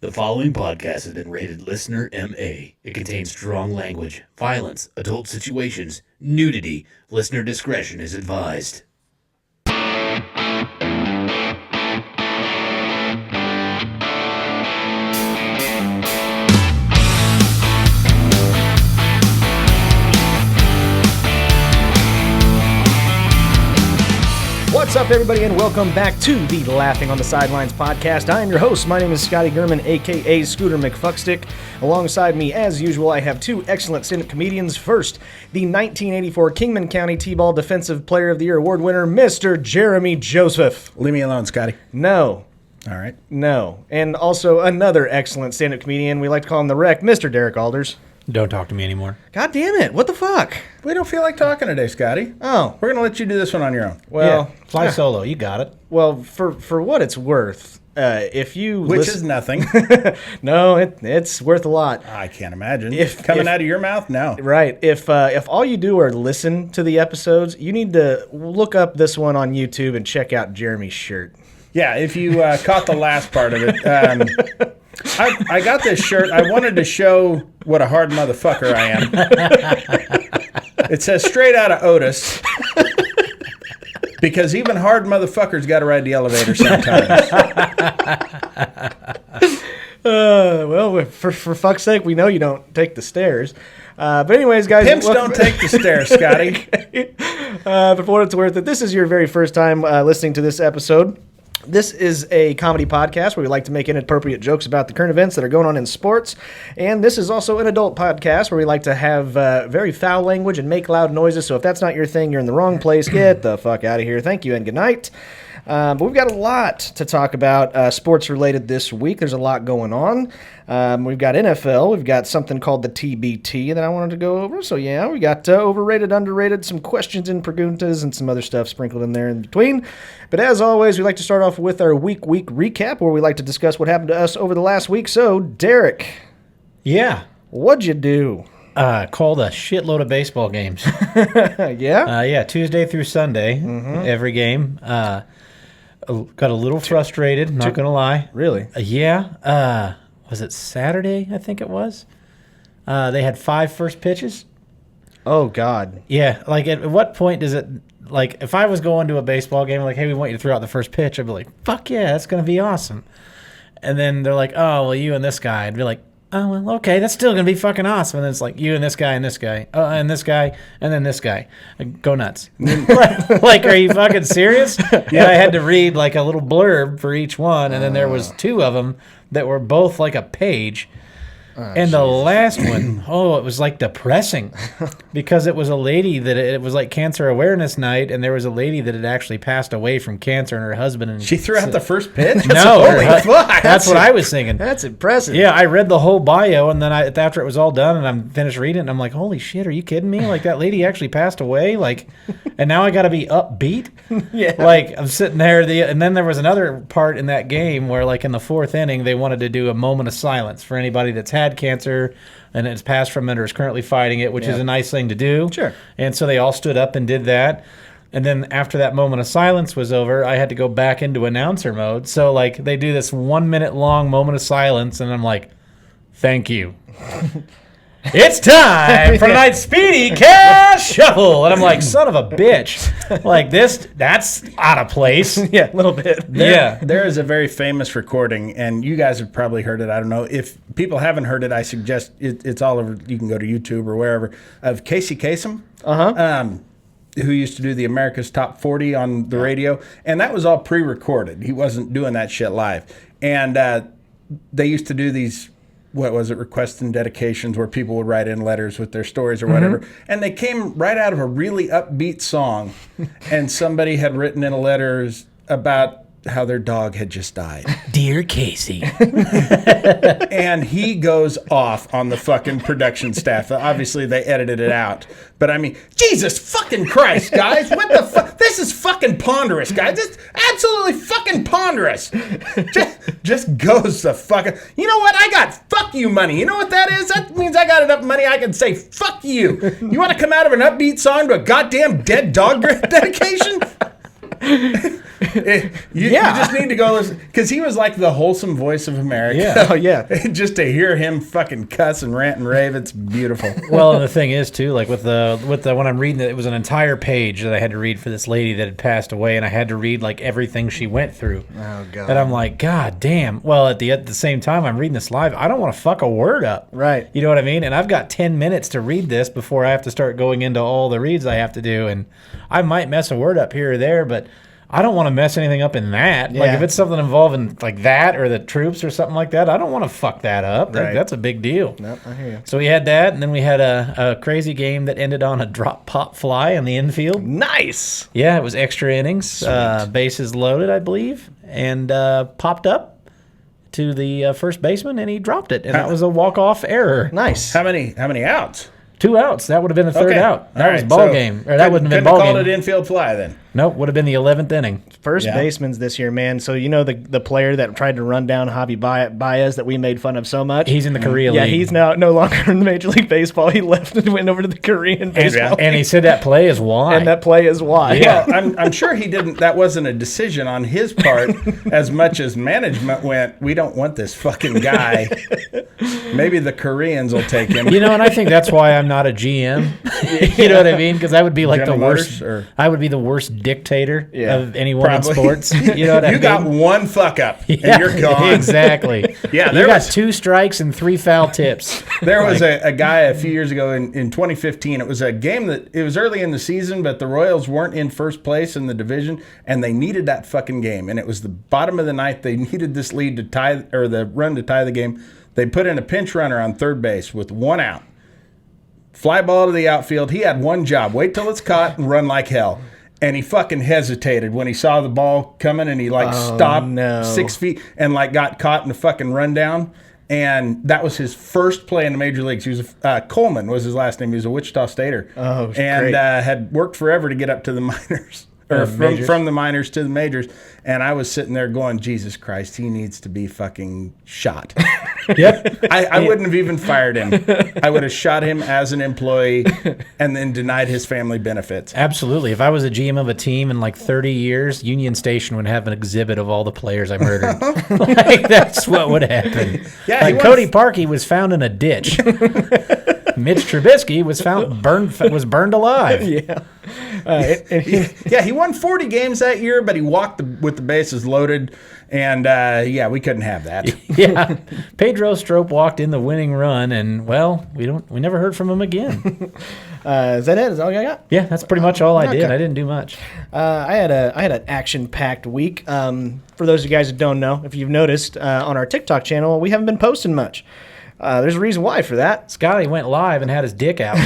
The following podcast has been rated Listener MA. It contains strong language, violence, adult situations, nudity. Listener discretion is advised. What's up, everybody, and welcome back to the Laughing on the Sidelines podcast. I am your host. My name is Scotty Gurman, a.k.a. Scooter McFuckstick. Alongside me, as usual, I have two excellent stand-up comedians. First, the 1984 Kingman County T-Ball Defensive Player of the Year award winner, Mr. Jeremy Joseph. Leave me alone, Scotty. No. All right. No. And also another excellent stand-up comedian. We like to call him the Wreck, Mr. Derek Alders. Don't talk to me anymore. God damn it. What the fuck? We don't feel like talking today, Scotty. Oh. We're going to let you do this one on your own. Well, Yeah, fly solo. You got it. Well, for what it's worth, if you Which is nothing. No, it's worth a lot. I can't imagine. If- Out of your mouth, no. Right. If all you do are listen to the episodes, you need to look up this one on YouTube and check out Jeremy's shirt. Yeah, if you caught the last part of it. I got this shirt. I wanted to show what a hard motherfucker I am. It says straight out of Otis. Because even hard motherfuckers got to ride the elevator sometimes. Well, for fuck's sake, we know you don't take the stairs. But anyways, guys. Pimps don't take the stairs, Scotty. But for what it's worth, if this is your very first time listening to this episode, this is a comedy podcast where we like to make inappropriate jokes about the current events that are going on in sports. And this is also an adult podcast where we like to have very foul language and make loud noises. So if that's not your thing, you're in the wrong place. Get the fuck out of here. Thank you and good night. But we've got a lot to talk about sports related this week. There's a lot going on. We've got NFL. We've got something called the TBT that I wanted to go over. So yeah, we got overrated, underrated, some questions and preguntas, and some other stuff sprinkled in there in between. But as always, we like to start off with our week recap, where we like to discuss what happened to us over the last week. So Derek, Yeah. what'd you do? Called a shitload of baseball games. Yeah? Yeah, Tuesday through Sunday, every game. Got a little frustrated, not going to lie. Really? Yeah. Was it Saturday, I think it was? They had 5 first pitches. Oh, God. Yeah, like at what point does it, like if I was going to a baseball game, like, hey, we want you to throw out the first pitch, I'd be like, fuck yeah, that's going to be awesome. And then they're like, oh, well, you and this guy. I'd be like, oh, well, okay, that's still going to be fucking awesome. And then it's like, you and this guy and this guy. Oh, and this guy and then this guy. Go nuts. Like, are you fucking serious? Yeah, I had to read like a little blurb for each one. And then there was 2 of them that were both like a page. And the last one, it was like depressing because it was a lady that it was like Cancer Awareness Night, and there was a lady that had actually passed away from cancer, and her husband. And She threw out the first pitch? No, Holy fuck. that's what I was thinking. That's impressive. Yeah, I read the whole bio, and then after it was all done, and I'm finished reading it, and I'm like, holy shit, are you kidding me? Like, that lady actually passed away, like, and now I got to be upbeat? Yeah. Like, I'm sitting there, and then there was another part in that game where, like, in the 4th inning, they wanted to do a moment of silence for anybody that's had cancer and it's passed from it or is currently fighting it, which is a nice thing to do. Sure. And so they all stood up and did that. And then after that moment of silence was over, I had to go back into announcer mode. So, like, they do this 1 minute long moment of silence, and I'm like, thank you. It's time for tonight's Speedy Cash Shuffle. And I'm like, son of a bitch. Like, that's out of place. Yeah, a little bit. There is a very famous recording, and you guys have probably heard it. I don't know. If people haven't heard it, I suggest it's all over. You can go to YouTube or wherever, of Casey Kasem, who used to do the America's Top 40 on the radio. And that was all pre-recorded. He wasn't doing that shit live. And they used to do these, requests and dedications where people would write in letters with their stories or whatever. And they came right out of a really upbeat song. And somebody had written in a letter about how their dog had just died. Dear Casey. And he goes off on the fucking production staff. Obviously, they edited it out. But I mean, Jesus fucking Christ, guys. What the fuck? This is fucking ponderous, guys. It's absolutely fucking ponderous. Just goes the fucking... You know what? I got fuck you money. You know what that is? That means I got enough money I can say fuck you. You want to come out of an upbeat song to a goddamn dead dog dedication? You just need to go listen, because he was like the wholesome voice of America. Yeah. Oh, yeah. Just to hear him fucking cuss and rant and rave, it's beautiful. Well, and the thing is too, like with the when I'm reading it was an entire page that I had to read for this lady that had passed away, and I had to read like everything she went through. Oh, God. And I'm like, God damn. Well, at the same time, I'm reading this live. I don't want to fuck a word up. Right. You know what I mean? And I've got 10 minutes to read this before I have to start going into all the reads I have to do, and I might mess a word up here or there, but I don't want to mess anything up in that. Like Yeah. if it's something involving like that or the troops or something like that, I don't want to fuck that up. Right. That's a big deal. Nope, I hear you. So we had that, and then we had a crazy game that ended on a drop pop fly in the infield. Nice. Yeah, it was extra innings, bases loaded, I believe, and popped up to the first baseman, and he dropped it, and that was a walk-off error. Nice. How many outs? 2 outs. That would have been the third Okay. out. That All was right, ball so game. Or that wouldn't have been ball called game. it infield fly then. Nope, would have been the 11th inning. First Yeah. baseman's this year, man. So you know the player that tried to run down Javi Baez that we made fun of so much? He's in the Korea Yeah, League. he's now no longer in the Major League Baseball. He left and went over to the Korean baseball. And he said that play is why. And that play is why. Yeah. Well, I'm sure he didn't. That wasn't a decision on his part as much as management went, we don't want this fucking guy. Maybe the Koreans will take him. You know, and I think that's why I'm not a GM. You know what I mean? Because I would be like General the worst. Motors, or- I would be the worst dictator Yeah, of anyone probably. in sports. You know what I You mean? got one fuck up and you're gone. Exactly. Yeah, you there got was- 2 strikes and 3 foul tips. There was a guy a few years ago in 2015. It was a game that it was early in the season, but the Royals weren't in first place in the division, and they needed that fucking game. And it was the bottom of the ninth. They needed this lead to tie, or the run to tie the game. They put in a pinch runner on third base with 1 out. Fly ball to the outfield. He had one job: wait till it's caught and run like hell. And he fucking hesitated when he saw the ball coming, and he stopped no. 6 feet and got caught in a fucking rundown. And that was his first play in the major leagues. He was Coleman was his last name. He was a Wichita Stater. Oh, and great. Had worked forever to get up to the minors. Or from the minors to the majors. And I was sitting there going, Jesus Christ, he needs to be fucking shot. Yep. I wouldn't have even fired him. I would have shot him as an employee and then denied his family benefits. Absolutely. If I was a GM of a team in like 30 years, Union Station would have an exhibit of all the players I murdered. Like, that's what would happen. Yeah, like he Cody Parkey was found in a ditch. Mitch Trubisky was burned alive. Yeah. He won 40 games that year, but he walked with the bases loaded. And, we couldn't have that. Yeah. Pedro Strop walked in the winning run, and, well, we never heard from him again. Is that it? Is that all I got? Yeah, that's pretty much all I did. Okay. I didn't do much. I had an action-packed week. For those of you guys that don't know, if you've noticed on our TikTok channel, we haven't been posting much. There's a reason why for that. Scotty went live and had his dick out.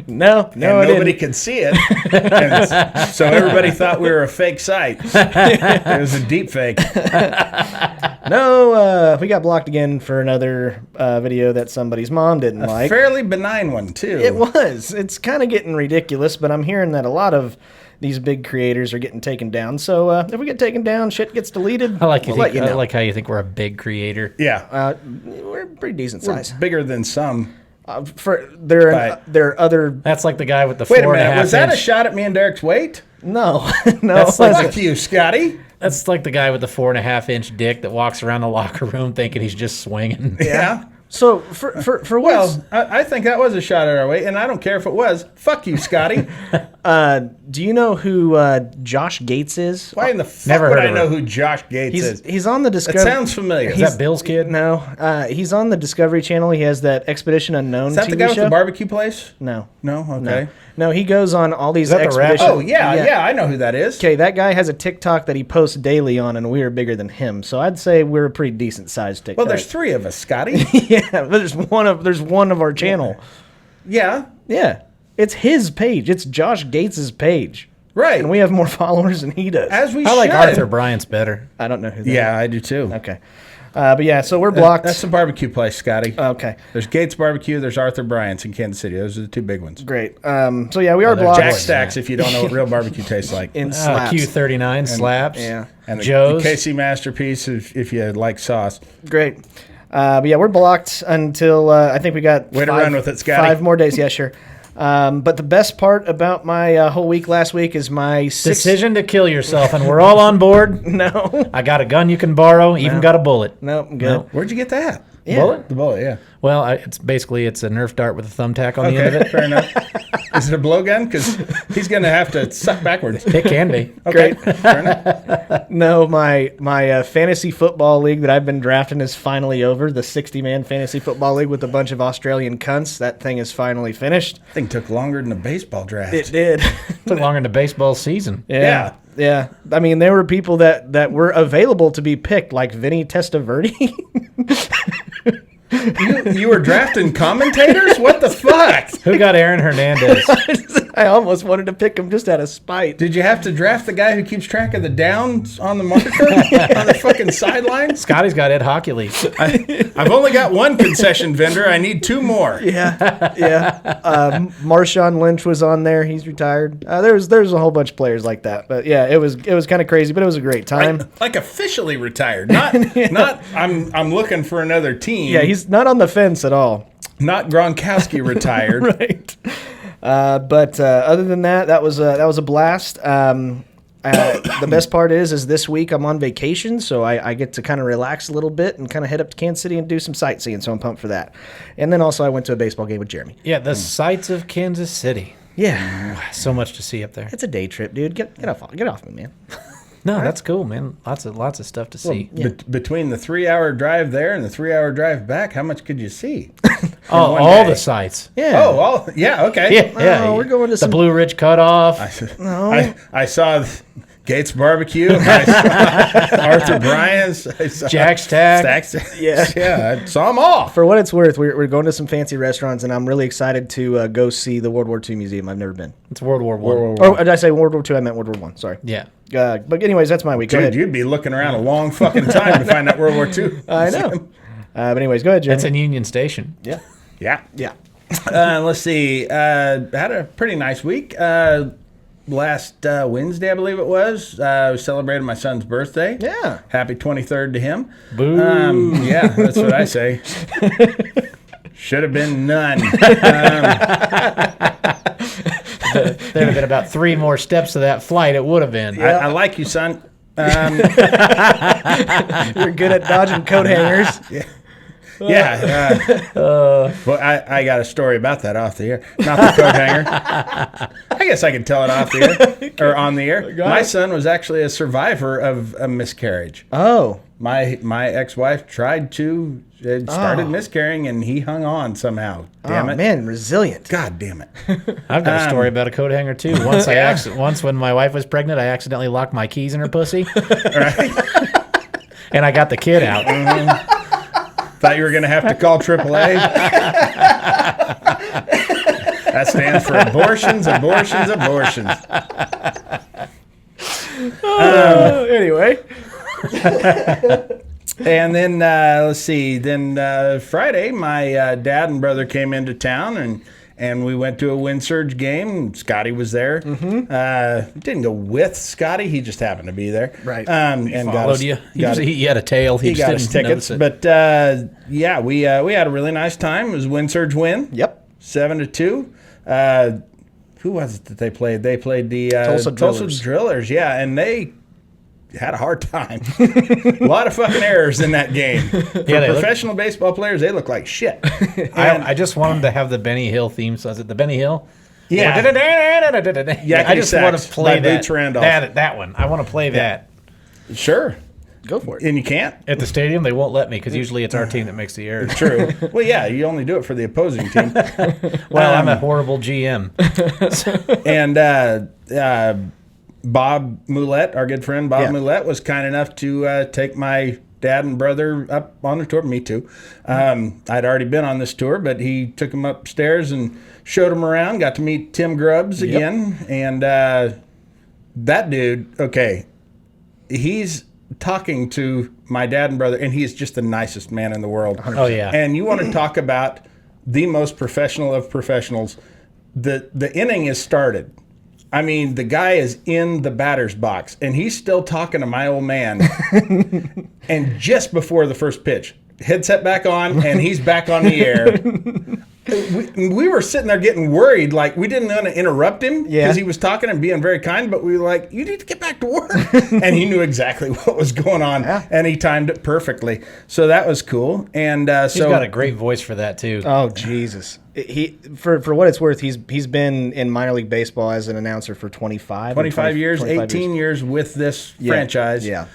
No, And I nobody didn't. could see it. And so everybody thought we were a fake site. It was a deep fake. No, we got blocked again for another video that somebody's mom didn't like. Fairly benign one, too. It was. It's kind of getting ridiculous, but I'm hearing that a lot of these big creators are getting taken down. So if we get taken down, shit gets deleted. I like we'll let you know. I like how you think we're a big creator. Yeah. We're pretty decent We're size. bigger than some. For there Right. are other. That's like the guy with the Wait a 4.5 minute. Was that a inch. shot at me and Derek's weight? No, no. That's like Fuck you, Scotty. That's like the guy with the 4.5 inch dick that walks around the locker room thinking he's just swinging. Yeah. So for Well, I think that was a shot at our weight, and I don't care if it was. Fuck you, Scotty. do you know who Josh Gates is? Why in the fuck Never would heard I of know her. who Josh Gates is? He's on the That Discovery. sounds familiar. Is that Bill's kid? No, he's on the Discovery Channel. He has that Expedition Unknown Is that TV the guy with show. the barbecue place? No, No? Okay. no, he goes on all these that the rapper? expeditions. Oh, yeah, I know who that is. Okay, that guy has a TikTok that he posts daily on, and we are bigger than him. So I'd say we're a pretty decent sized TikTok. Well, there's 3 of us, Scotty. yeah, but there's one of our channel. Yeah, Yeah, it's his page. It's Josh Gates's page, right. and we have more followers than he does. As we I like should. Arthur Bryant's better. I don't know who. That Yeah, I do too. is. Okay. But yeah, so we're blocked. That's the barbecue place, Scotty. Okay. There's Gates Barbecue. There's Arthur Bryant's in Kansas City. Those are the 2 big ones. Great. So yeah, we are they're blocked. Jack Stacks, if you don't know what real barbecue tastes like. in slaps. Q39 slaps. Yeah. And the Joe's. KC Masterpiece, if you like sauce. Great. But yeah, we're blocked until I think we got Way to run with it, Scotty. 5 more days. Yeah, sure. But the best part about my whole week last week is my Decision to kill yourself, and we're all on board. No. I got a gun you can borrow, even got a bullet. No, I'm good. Where'd you get that? Yeah. Bullet? The bullet, yeah. Well, it's a Nerf dart with a thumbtack on the end of it. Fair enough. Is it a blowgun? Because he's going to have to suck backwards. It can be. Okay, fair enough. No, my fantasy football league that I've been drafting is finally over. The 60-man fantasy football league with a bunch of Australian cunts. That thing is finally finished. I think it took longer than a baseball draft. It did. Took longer than the baseball season. Yeah. Yeah. I mean, there were people that were available to be picked, like Vinny Testaverde. You were drafting commentators? What the fuck? Who got Aaron Hernandez? I almost wanted to pick him just out of spite. Did you have to draft the guy who keeps track of the downs on the marker on the fucking sidelines? Scotty's got Ed Hockey League. I've only got one concession vendor. I need 2 more. Yeah. Marshawn Lynch was on there. He's retired. There's a whole bunch of players like that. But yeah, it was kind of crazy, but it was a great time. Like officially retired. Not I'm looking for another team. Yeah, he's not on the fence at all. Not Gronkowski retired. Right. But other than that was a blast. The best part is this week I'm on vacation, so I get to kind of relax a little bit and kind of head up to Kansas City and do some sightseeing, so I'm pumped for that. And then also I went to a baseball game with Jeremy. Yeah, the sights of Kansas City. Yeah. So much to see up there. It's a day trip, dude. Get off me, man. No, that's cool, man. Lots of stuff to see. Between the 3-hour drive there and the 3-hour drive back, how much could you see? All the sights. Yeah. Oh, yeah, okay. Yeah. We're going to the some Blue Ridge Cutoff. I saw Gates Barbecue. I saw Arthur Bryant's. Jack's Tag. Yeah. I saw them all. For what it's worth, we're going to some fancy restaurants, and I'm really excited to go see the World War II Museum. I've never been. It's World War I. Oh, did I say World War II? I meant World War I. Sorry. Yeah. But anyways, that's my week. Go Dude, ahead. you'd be looking around a long fucking time to find out World War II. I know. But anyways, go ahead, Jeremy. It's in Union Station. Yeah. Yeah. Let's see. Had a pretty nice week. Last Wednesday, I believe it was. We celebrated my son's birthday. Yeah. Happy 23rd to him. Boo. Yeah, that's what I say. Should have been none. There'd have been about 3 more steps to that flight. It would have been. I like you, son. You're good at dodging coat hangers. Yeah. Well, I got a story about that off the air. Not the coat hanger. I guess I can tell it off the air or on the air. My son was actually a survivor of a miscarriage. Oh. My ex-wife tried to, started miscarrying, and he hung on somehow. Damn it. Man, resilient. God damn it. I've got a story about a coat hanger too. Once when my wife was pregnant, I accidentally locked my keys in her pussy. Right? And I got the kid out. Thought you were going to have to call AAA. That stands for abortions. Anyway. And then, let's see, Friday, my dad and brother came into town, and we went to a Wind Surge game. Scotty was there. Didn't go with Scotty. He just happened to be there. Right. And Followed you. He had a tail. He got his tickets. But, yeah, we had a really nice time. It was a Wind Surge win. Yep. 7-2. Who was it that they played? They played the Tulsa Drillers. Yeah, and they had a hard time. A lot of fucking errors in that game. For professional baseball players, they look like shit. I just want them to have the Benny Hill theme. So is it the Benny Hill? Yeah. I just want to play Boots Randolph. that one. I want to play that. Sure. Go for it. And you can't? At the stadium, they won't let me because usually it's our team that makes the errors. True. Well, yeah, you only do it for the opposing team. Well, I'm a horrible GM. And Bob Moulette, our good friend Bob Moulette, was kind enough to take my dad and brother up on the tour. Me too. I'd already been on this tour, but he took them upstairs and showed them around. Got to meet Tim Grubbs again. And that dude, okay, he's talking to my dad and brother, and he's just the nicest man in the world. 100%. Oh, yeah. And you want to talk about the most professional of professionals. The inning is started. I mean, the guy is in the batter's box, and he's still talking to my old man. And just before the first pitch, headset back on, and he's back on the air. we were sitting there getting worried, like we didn't want to interrupt him because he was talking and being very kind, but we were like, you need to get back to work. And he knew exactly what was going on, and he timed it perfectly. So that was cool. And he's got a great voice for that too. Oh Jesus! For what it's worth, he's been in minor league baseball as an announcer for 25 years, 18 years with this franchise. Yeah.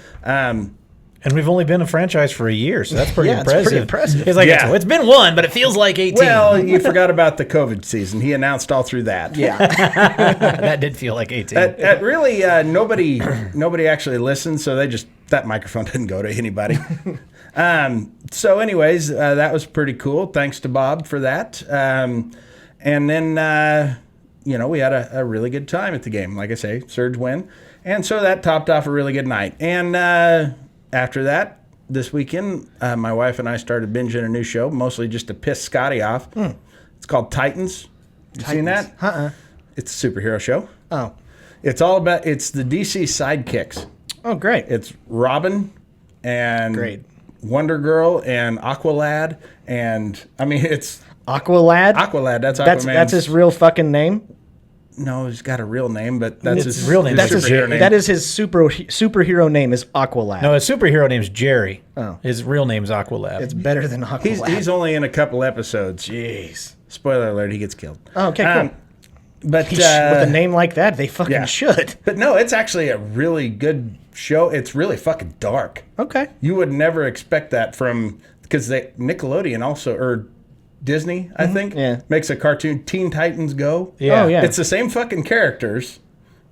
And we've only been a franchise for a year, so that's pretty impressive. It's pretty impressive. He's like, it's been one, but it feels like 18. Well, you forgot about the COVID season. He announced all through that. Yeah. That did feel like 18. Really, nobody actually listened, so that microphone didn't go to anybody. So anyways, that was pretty cool. Thanks to Bob for that. And then, we had a really good time at the game. Like I say, Surge win. And so that topped off a really good night. And after that, this weekend, my wife and I started binging a new show, mostly just to piss Scotty off. It's called Titans. You seen that? It's a superhero show. Oh. It's the DC sidekicks. Oh, great. It's Robin and Wonder Girl and Aqualad. And, it's... Aqualad? Aqualad, that's Aquaman's... That's his real fucking name? No, he's got a real name, but that's his real name. That's his superhero name. That is his superhero name is Aqualad. No, his superhero name's Jerry. Oh. His real name's Aqualad. It's better than Aqualad. He's only in a couple episodes. Jeez. Spoiler alert, he gets killed. Oh, okay, cool. But with a name like that, they fucking should. But no, it's actually a really good show. It's really fucking dark. Okay. You would never expect that because Nickelodeon also, or Disney, I think, makes a cartoon, Teen Titans Go. Yeah. Oh, yeah. It's the same fucking characters,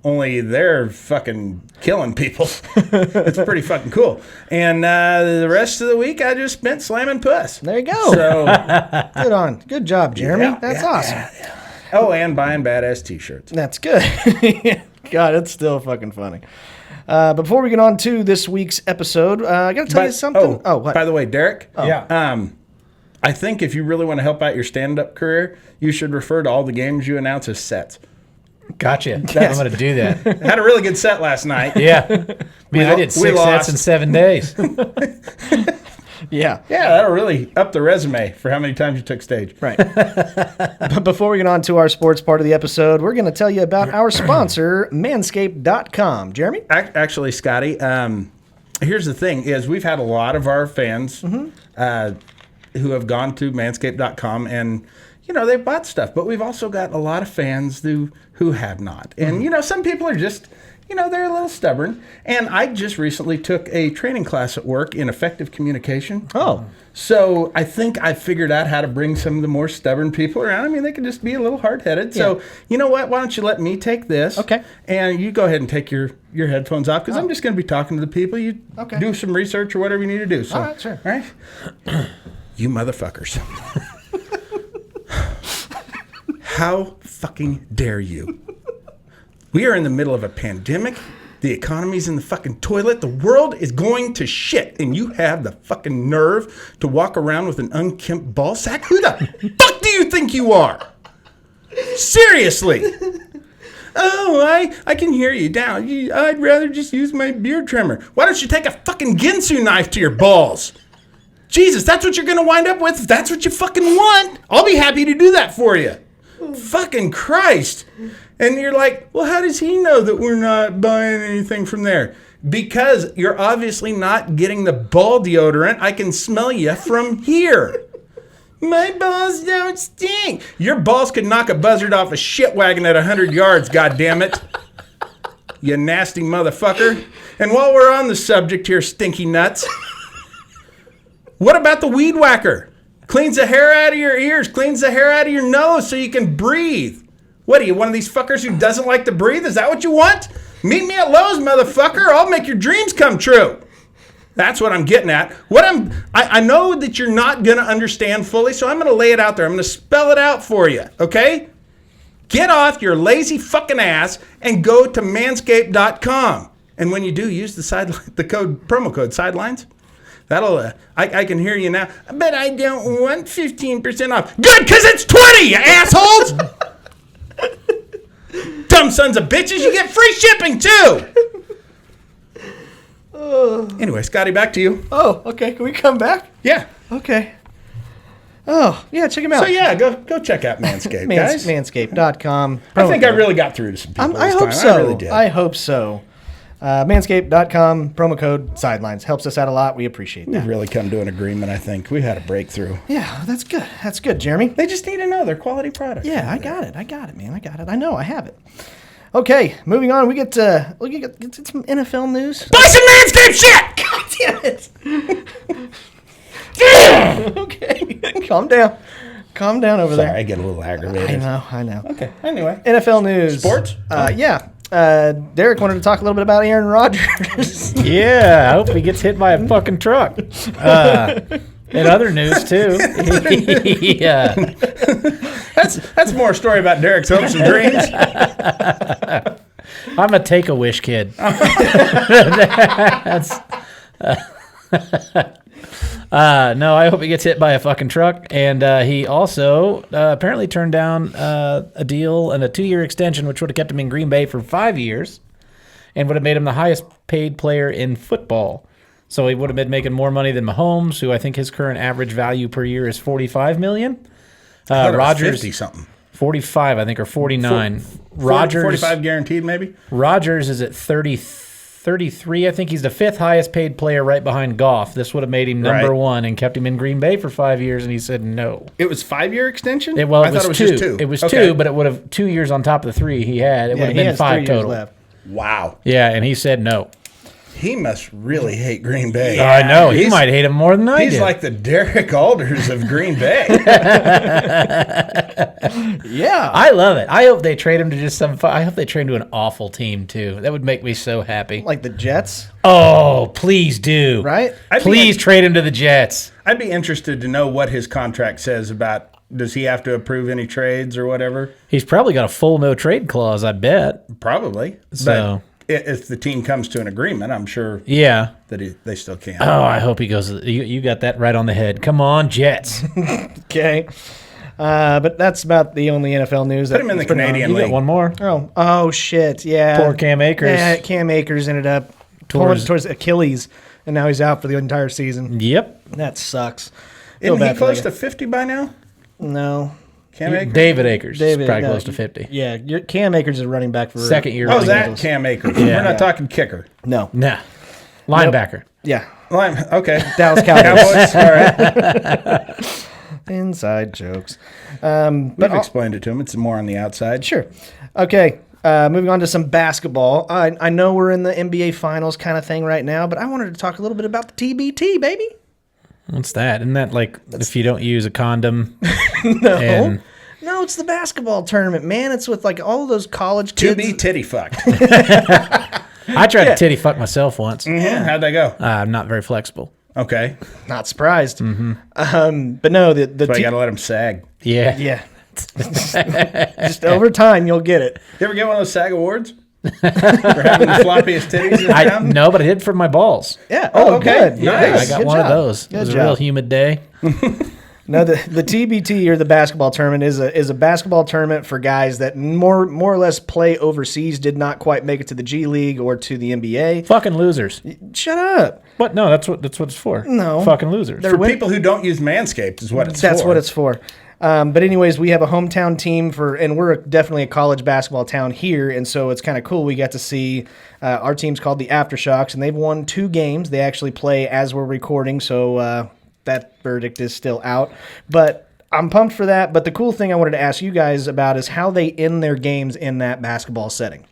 only they're fucking killing people. It's pretty fucking cool. And the rest of the week, I just spent slamming puss. There you go. So Good job, Jeremy. That's awesome. Yeah. Oh, and buying badass T-shirts. That's good. God, it's still fucking funny. Before we get on to this week's episode, I got to tell you something. What? By the way, Derek. Oh. Yeah. I think if you really want to help out your stand-up career, you should refer to all the games you announce as sets. Gotcha. I'm going to do that. Had a really good set last night. Yeah. I did 6 sets in 7 days. Yeah. Yeah, that'll really up the resume for how many times you took stage. Right. But before we get on to our sports part of the episode, we're going to tell you about our sponsor, Manscaped.com. Jeremy? Actually, Scotty, here's the thing, is we've had a lot of our fans who have gone to Manscaped.com and, they bought stuff. But we've also got a lot of fans who have not. And, some people are just... they're a little stubborn. And I just recently took a training class at work in effective communication. Oh. So I think I figured out how to bring some of the more stubborn people around. They can just be a little hard-headed. Yeah. So, you know what? Why don't you let me take this? Okay. And you go ahead and take your headphones off because I'm just going to be talking to the people. You do some research or whatever you need to do. So, all right, sure. All right? You motherfuckers. How fucking dare you? We are in the middle of a pandemic. The economy's in the fucking toilet. The world is going to shit. And you have the fucking nerve to walk around with an unkempt ball sack? Who the fuck do you think you are? Seriously. Oh, I can hear you down. I'd rather just use my beard trimmer. Why don't you take a fucking Ginsu knife to your balls? Jesus, that's what you're going to wind up with? If that's what you fucking want, I'll be happy to do that for you. Fucking Christ. And you're like, well, how does he know that we're not buying anything from there? Because you're obviously not getting the ball deodorant. I can smell you from here. My balls don't stink. Your balls could knock a buzzard off a shit wagon at 100 yards, goddammit. You nasty motherfucker. And while we're on the subject here, stinky nuts, what about the weed whacker? Cleans the hair out of your ears, cleans the hair out of your nose so you can breathe. What are you, one of these fuckers who doesn't like to breathe? Is that what you want? Meet me at Lowe's, motherfucker. I'll make your dreams come true. That's what I'm getting at. I know that you're not going to understand fully, so I'm going to lay it out there. I'm going to spell it out for you, okay? Get off your lazy fucking ass and go to manscaped.com. And when you do, use the promo code sidelines. That'll, I can hear you now. But I don't want 15% off. Good, because it's 20, you assholes! Dumb sons of bitches, you get free shipping too! Anyway, Scotty, back to you. Oh, okay. Can we come back? Yeah. Okay. Oh, yeah, check him out. So yeah, go check out Manscaped, guys. Manscaped.com. I think I really got through to some people I this hope time. so. I really did. I hope so. Manscaped.com, promo code sidelines. Helps us out a lot. We appreciate that. We've really come to an agreement, I think. We had a breakthrough. Yeah, that's good. That's good, Jeremy. They just need to know they're quality products. Yeah, I got it, man. I got it. I know, I have it. Okay, moving on. We get some NFL news. Buy some Manscaped shit! God damn it! Okay, calm down. Calm down over Sorry, there. I get a little aggravated. I know. Okay, anyway. NFL news. Sports? Yeah. Derek wanted to talk a little bit about Aaron Rodgers. Yeah, I hope he gets hit by a fucking truck. In other news too, yeah, That's more a story about Derek's hopes and dreams. I'm a take-a-wish kid. That's, no, I hope he gets hit by a fucking truck. And he also apparently turned down a deal and a 2-year extension, which would have kept him in Green Bay for 5 years and would have made him the highest paid player in football. So he would have been making more money than Mahomes, who I think his current average value per year is $45 million. Rodgers, 50 something. 45, I think, or 49. Rodgers, 45 guaranteed, maybe. Rodgers is at 33. I think he's the 5th highest paid player right behind Goff. This would have made him number 1 and kept him in Green Bay for 5 years, and he said no. It was 5-year extension. I thought was it was 2. just 2. It was Okay. 2, but it would have 2 years on top of the 3 he had. It would have he been has 5 3 years total. left. Wow. Yeah, and he said no. He must really hate Green Bay. I know. He might hate him more than I He's did. like the Derek Alders of Green Bay. Yeah. I love it. I hope they trade him to just I hope they trade him to an awful team too. That would make me so happy. Like the Jets, Oh, please do. right? Please trade him to the Jets. I'd be interested to know what his contract says about, does he have to approve any trades or whatever? He's probably got a full no trade clause, I bet. Probably. So- But if the team comes to an agreement, I'm sure Yeah. that they still can. Oh, I hope he goes. You got that right on the head. Come on, Jets. Okay. But that's about the only NFL news. Put him in the Canadian You League. got one more. Oh shit! Yeah. Poor Cam Akers. Yeah, Cam Akers ended up pulling towards Achilles, and now he's out for the entire season. Yep. That sucks. Feel Isn't bad he for close the to guy. 50 by now? No. Cam Akers? David Akers. David, is probably no, close to 50. Yeah, Cam Akers is running back for Second year. Oh, running that back. Cam Akers. Yeah. We're not talking kicker. No. Nah. Linebacker. Yeah. Okay. Dallas Cowboys. Cowboys. All right. Inside jokes. We've explained it to him. It's more on the outside. Sure. Okay. Moving on to some basketball. I know we're in the NBA Finals kind of thing right now, but I wanted to talk a little bit about the TBT, baby. What's that? Isn't that like if you don't use a condom? No. No, it's the basketball tournament, man. It's with like all of those college To kids. be titty fucked. I tried to titty fuck myself once. Yeah. How'd that go? I'm not very flexible. Okay. Not surprised. Mm-hmm. But no, the So you got to let him sag. Yeah. yeah. Just over time, you'll get it. You ever get one of those SAG awards? For having the floppiest titties in town? No, but I did for my balls. Yeah. Oh, Oh, okay. good. Nice. Yeah, I got Good one job. of those. Good It was a job. real humid day. No, the TBT or the basketball tournament is a basketball tournament for guys that more or less play overseas, did not quite make it to the G League or to the NBA. Fucking losers. Shut up. What? No, that's what it's for. No. Fucking losers. They're For win- people who don't use Manscaped is what it's That's for. what it's for. But anyways, we have a hometown team and we're definitely a college basketball town here, and so it's kind of cool. We got to see our team's called the Aftershocks, and they've won 2 games. They actually play as we're recording, so that verdict is still out. But I'm pumped for that. But the cool thing I wanted to ask you guys about is how they end their games in that basketball setting.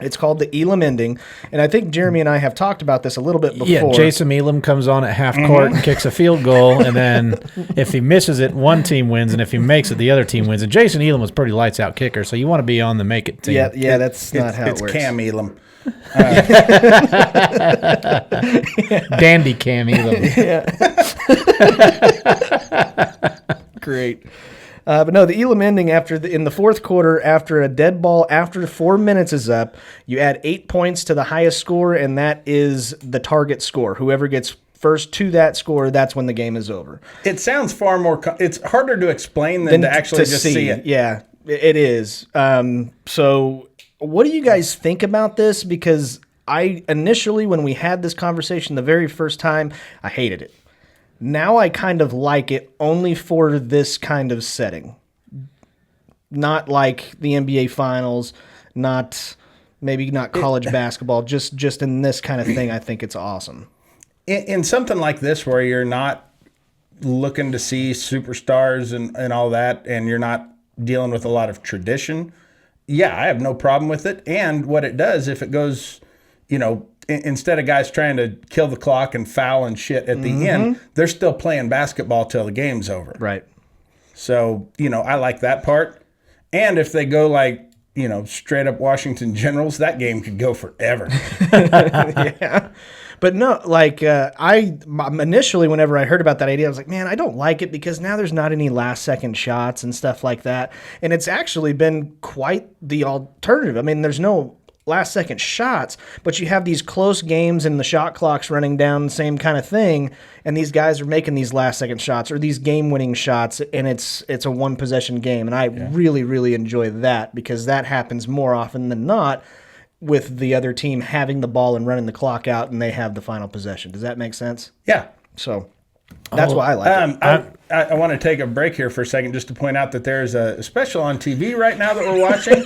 It's called the Elam Ending, and I think Jeremy and I have talked about this a little bit before. Yeah, Jason Elam comes on at half court and kicks a field goal, and then if he misses it, one team wins, and if he makes it, the other team wins. And Jason Elam was a pretty lights out kicker, so you want to be on the make it team. Yeah, that's not how it It's works. Cam Elam. Dandy Cam Elam. Great. But no, the Elam Ending in the fourth quarter, after a dead ball, after 4 minutes is up, you add 8 points to the highest score, and that is the target score. Whoever gets first to that score, that's when the game is over. It sounds far more. It's harder to explain than to actually just see it. Yeah, it is. So what do you guys think about this? Because I initially, when we had this conversation the very first time, I hated it. Now I kind of like it only for this kind of setting. Not like the NBA Finals, maybe not college basketball, just in this kind of thing, I think it's awesome. In something like this where you're not looking to see superstars and all that, and you're not dealing with a lot of tradition, yeah, I have no problem with it. And what it does, if it goes, instead of guys trying to kill the clock and foul and shit at the end, they're still playing basketball till the game's over. Right. So, I like that part. And if they go like, straight up Washington Generals, that game could go forever. Yeah. But no, like I initially, whenever I heard about that idea, I was like, man, I don't like it because now there's not any last second shots and stuff like that. And it's actually been quite the alternative. I mean, there's no last second shots, but you have these close games and the shot clock's running down, the same kind of thing. And these guys are making these last second shots or these game winning shots, and it's a one possession game. And I really, really enjoy that because that happens more often than not with the other team having the ball and running the clock out and they have the final possession. Does that make sense? Yeah. So that's why I like it. I want to take a break here for a second just to point out that there's a special on TV right now that we're watching.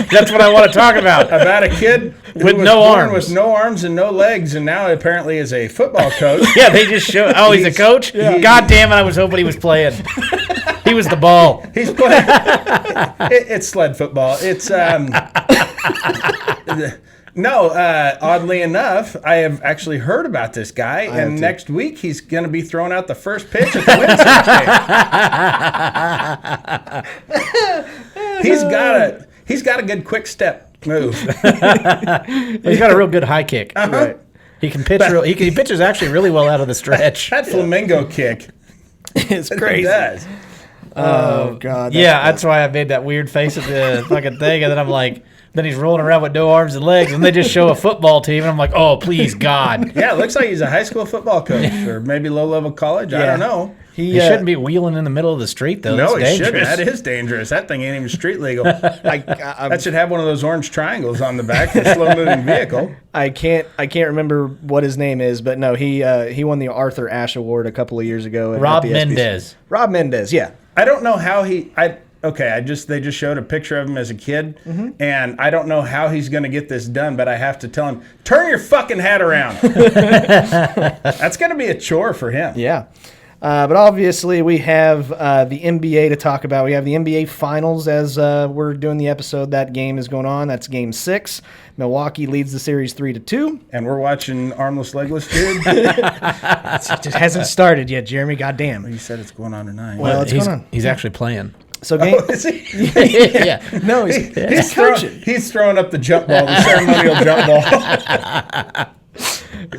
That's what I want to talk about. About a kid with no arms. With no arms and no legs, and now apparently is a football coach. Yeah, they just showed. Oh, he's a coach? Yeah. God damn it, I was hoping he was playing. He was the ball. He's playing. It's sled football. It's no. Oddly enough, I have actually heard about this guy, and next week he's going to be throwing out the first pitch at the Wednesday game. He's got a good quick step move. He's got a real good high kick. Right. He can pitch. He pitches actually really well out of the stretch. That flamingo kick. It's crazy. It does. Oh God. That's why I made that weird face at the fucking thing, and then I'm like, then he's rolling around with no arms and legs, and they just show a football team, and I'm like, oh please God. Yeah, it looks like he's a high school football coach, or maybe low-level college. I don't know. He shouldn't be wheeling in the middle of the street though. No, That's he dangerous. shouldn't. That is dangerous. That thing ain't even street legal. That should have one of those orange triangles on the back for a slow-moving vehicle. I can't remember what his name is, but no, he won the Arthur Ashe Award a couple of years ago. Rob Mendez. Rob Mendez, yeah. I don't know how they just showed a picture of him as a kid, and I don't know how he's going to get this done, but I have to tell him, turn your fucking hat around. That's going to be a chore for him. Yeah. But obviously we have the NBA to talk about. We have the NBA Finals as we're doing the episode. That game is going on. That's Game 6. Milwaukee leads the series 3-2. And we're watching Armless Legless Dude. It just hasn't started yet, Jeremy. Goddamn. Well, you said it's going on tonight. Well, it's going on. He's actually playing. So game. Is he? Yeah. No, he's coaching. He's throwing up the jump ball, the ceremonial jump ball.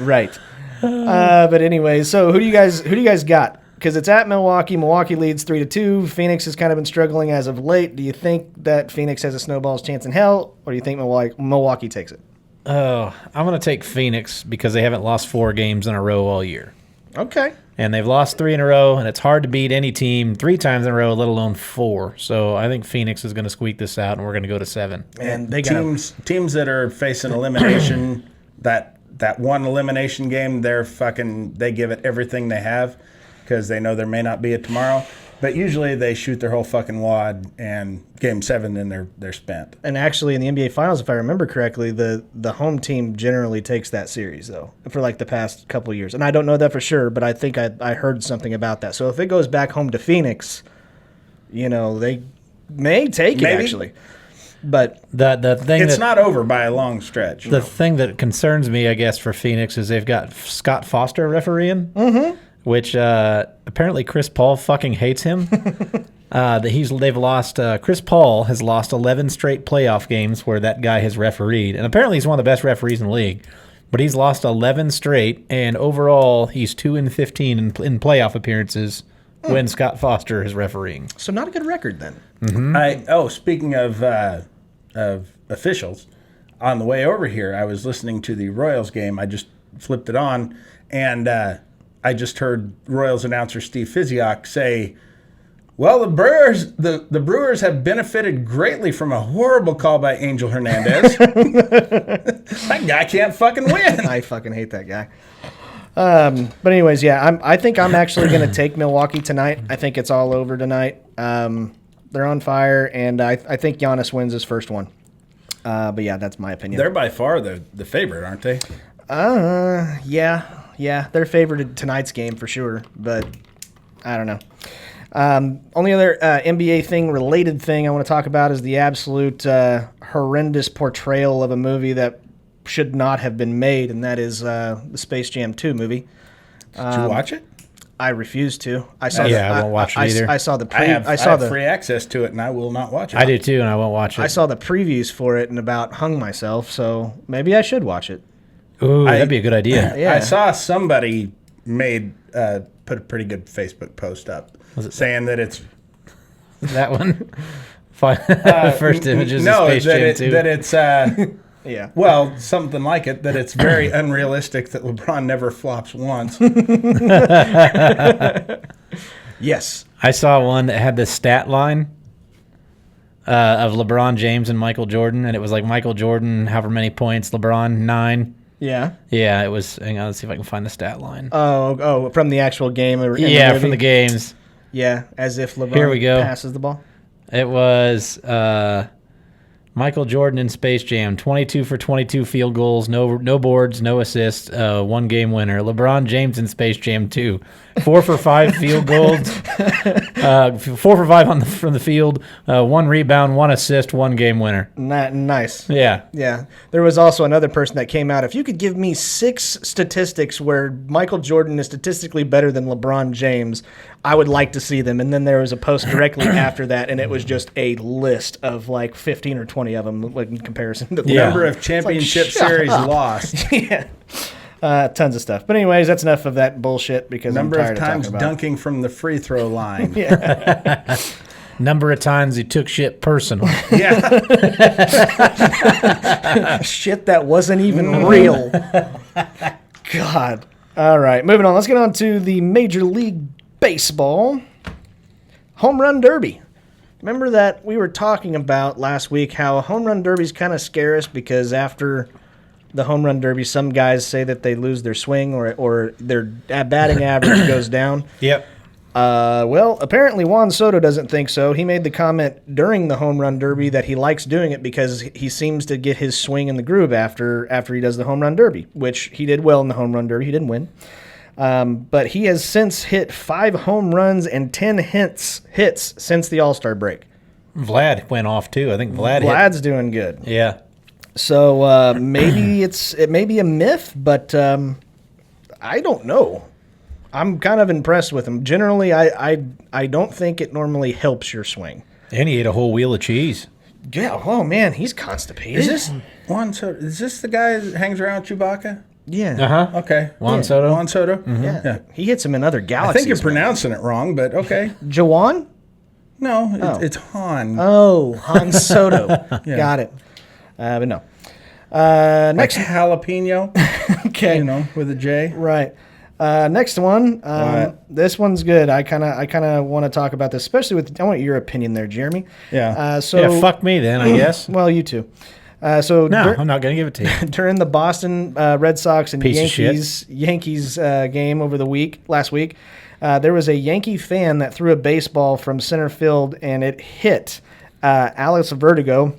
Right. But anyway, so who do you guys got? Because it's at Milwaukee. Milwaukee leads 3-2. Phoenix has kind of been struggling as of late. Do you think that Phoenix has a snowball's chance in hell, or do you think Milwaukee takes it? Oh, I'm going to take Phoenix because they haven't lost 4 games in a row all year. Okay. And they've lost 3 in a row, and it's hard to beat any team 3 times in a row, let alone 4. So I think Phoenix is going to squeak this out, and we're going to go to 7. And they teams that are facing elimination, that one elimination game, they give it everything they have because they know there may not be a tomorrow. But usually they shoot their whole fucking wad, and Game 7, then they're spent. And actually, in the NBA Finals, if I remember correctly, the home team generally takes that series, though, for like the past couple of years. And I don't know that for sure, but I think I heard something about that. So if it goes back home to Phoenix, they may take it, actually. But the thing it's not over by a long stretch. The thing that concerns me, I guess, for Phoenix is they've got Scott Foster refereeing. Mm-hmm. Which apparently Chris Paul fucking hates him. They've lost. Chris Paul has lost 11 straight playoff games where that guy has refereed, and apparently he's one of the best referees in the league. But he's lost 11 straight, and overall he's 2-15 in playoff appearances when Scott Foster is refereeing. So not a good record then. Mm-hmm. Speaking of officials, on the way over here, I was listening to the Royals game. I just flipped it on, and I just heard Royals announcer Steve Physiok say, well, the Brewers have benefited greatly from a horrible call by Angel Hernandez. That guy can't fucking win. I fucking hate that guy. But anyways, yeah, I think I'm actually going to take Milwaukee tonight. I think it's all over tonight. They're on fire, and I think Giannis wins his first one. But yeah, that's my opinion. They're by far the favorite, aren't they? Yeah, they're favored in tonight's game for sure, but I don't know. Only other NBA related thing I want to talk about is the absolute horrendous portrayal of a movie that should not have been made, and that is the Space Jam 2 movie. Did you watch it? I refuse to. I saw. I won't watch it either. I saw the. I have free access to it, and I will not watch it. I do too, and I won't watch it. I saw the previews for it and about hung myself, so maybe I should watch it. Ooh, that'd be a good idea. Yeah. I saw somebody put a pretty good Facebook post up saying that it's That one. First images no, of Space Jam 2. that it's Yeah. well, something like it, that it's very unrealistic that LeBron never flops once. Yes. I saw one that had the stat line of LeBron James and Michael Jordan, and it was like Michael Jordan, however many points, LeBron, 9. Yeah. Yeah, it was. Hang on, let's see if I can find the stat line. Oh, from the actual game. Or in Yeah, the from the games. Yeah, as if LeBron Here we go. passes the ball. It was Michael Jordan in Space Jam, 22 for 22 field goals, no boards, no assists, one game winner. LeBron James in Space Jam 2, 4 for 5 field goals, 4 for 5 from the field, 1 rebound, 1 assist, 1 game winner. Nice. Yeah. Yeah. There was also another person that came out. If you could give me 6 statistics where Michael Jordan is statistically better than LeBron James, I would like to see them. And then there was a post directly after that, and it was just a list of like 15 or 20 of them like, in comparison to the Number of championship series lost. Yeah. Tons of stuff. But anyways, that's enough of that bullshit because Number I'm tired of times talking about dunking from the free throw line. Number of times he took shit personal. Yeah. shit that wasn't even real. God. All right, moving on. Let's get on to the Major League Baseball Home Run Derby. Remember that we were talking about last week how home run derbies kind of scare us because after the home run derby, some guys say that they lose their swing or their batting average goes down. Yep. Well, apparently Juan Soto doesn't think so. He made the comment during the home run derby that he likes doing it because he seems to get his swing in the groove after he does the home run derby, which he did well in the home run derby. He didn't win. But he has since hit 5 home runs and 10 hits since the All-Star break. Vlad went off too. I think Vlad's doing good. Yeah. So maybe it may be a myth, but I don't know. I'm kind of impressed with him. Generally, I don't think it normally helps your swing. And he ate a whole wheel of cheese. Yeah. Oh man, he's constipated. Is this the guy that hangs around Chewbacca? Yeah. Uh-huh. Okay. Juan Soto? Juan Soto? Yeah. Yeah. He hits him in other I galaxies. think you're pronouncing it wrong, but okay. Jawan? No, it's Han. Oh, Han Soto. Got it. But no. Next jalapeno. Okay. With a J. Right. Next one. This one's good. I kind of want to talk about this, especially I want your opinion there, Jeremy. Yeah. So Fuck me then, I guess. Well, you too. No, I'm not going to give it to you. During the Boston Red Sox and Piece of Yankees game over the last week, there was a Yankee fan that threw a baseball from center field and it hit Alex Verdugo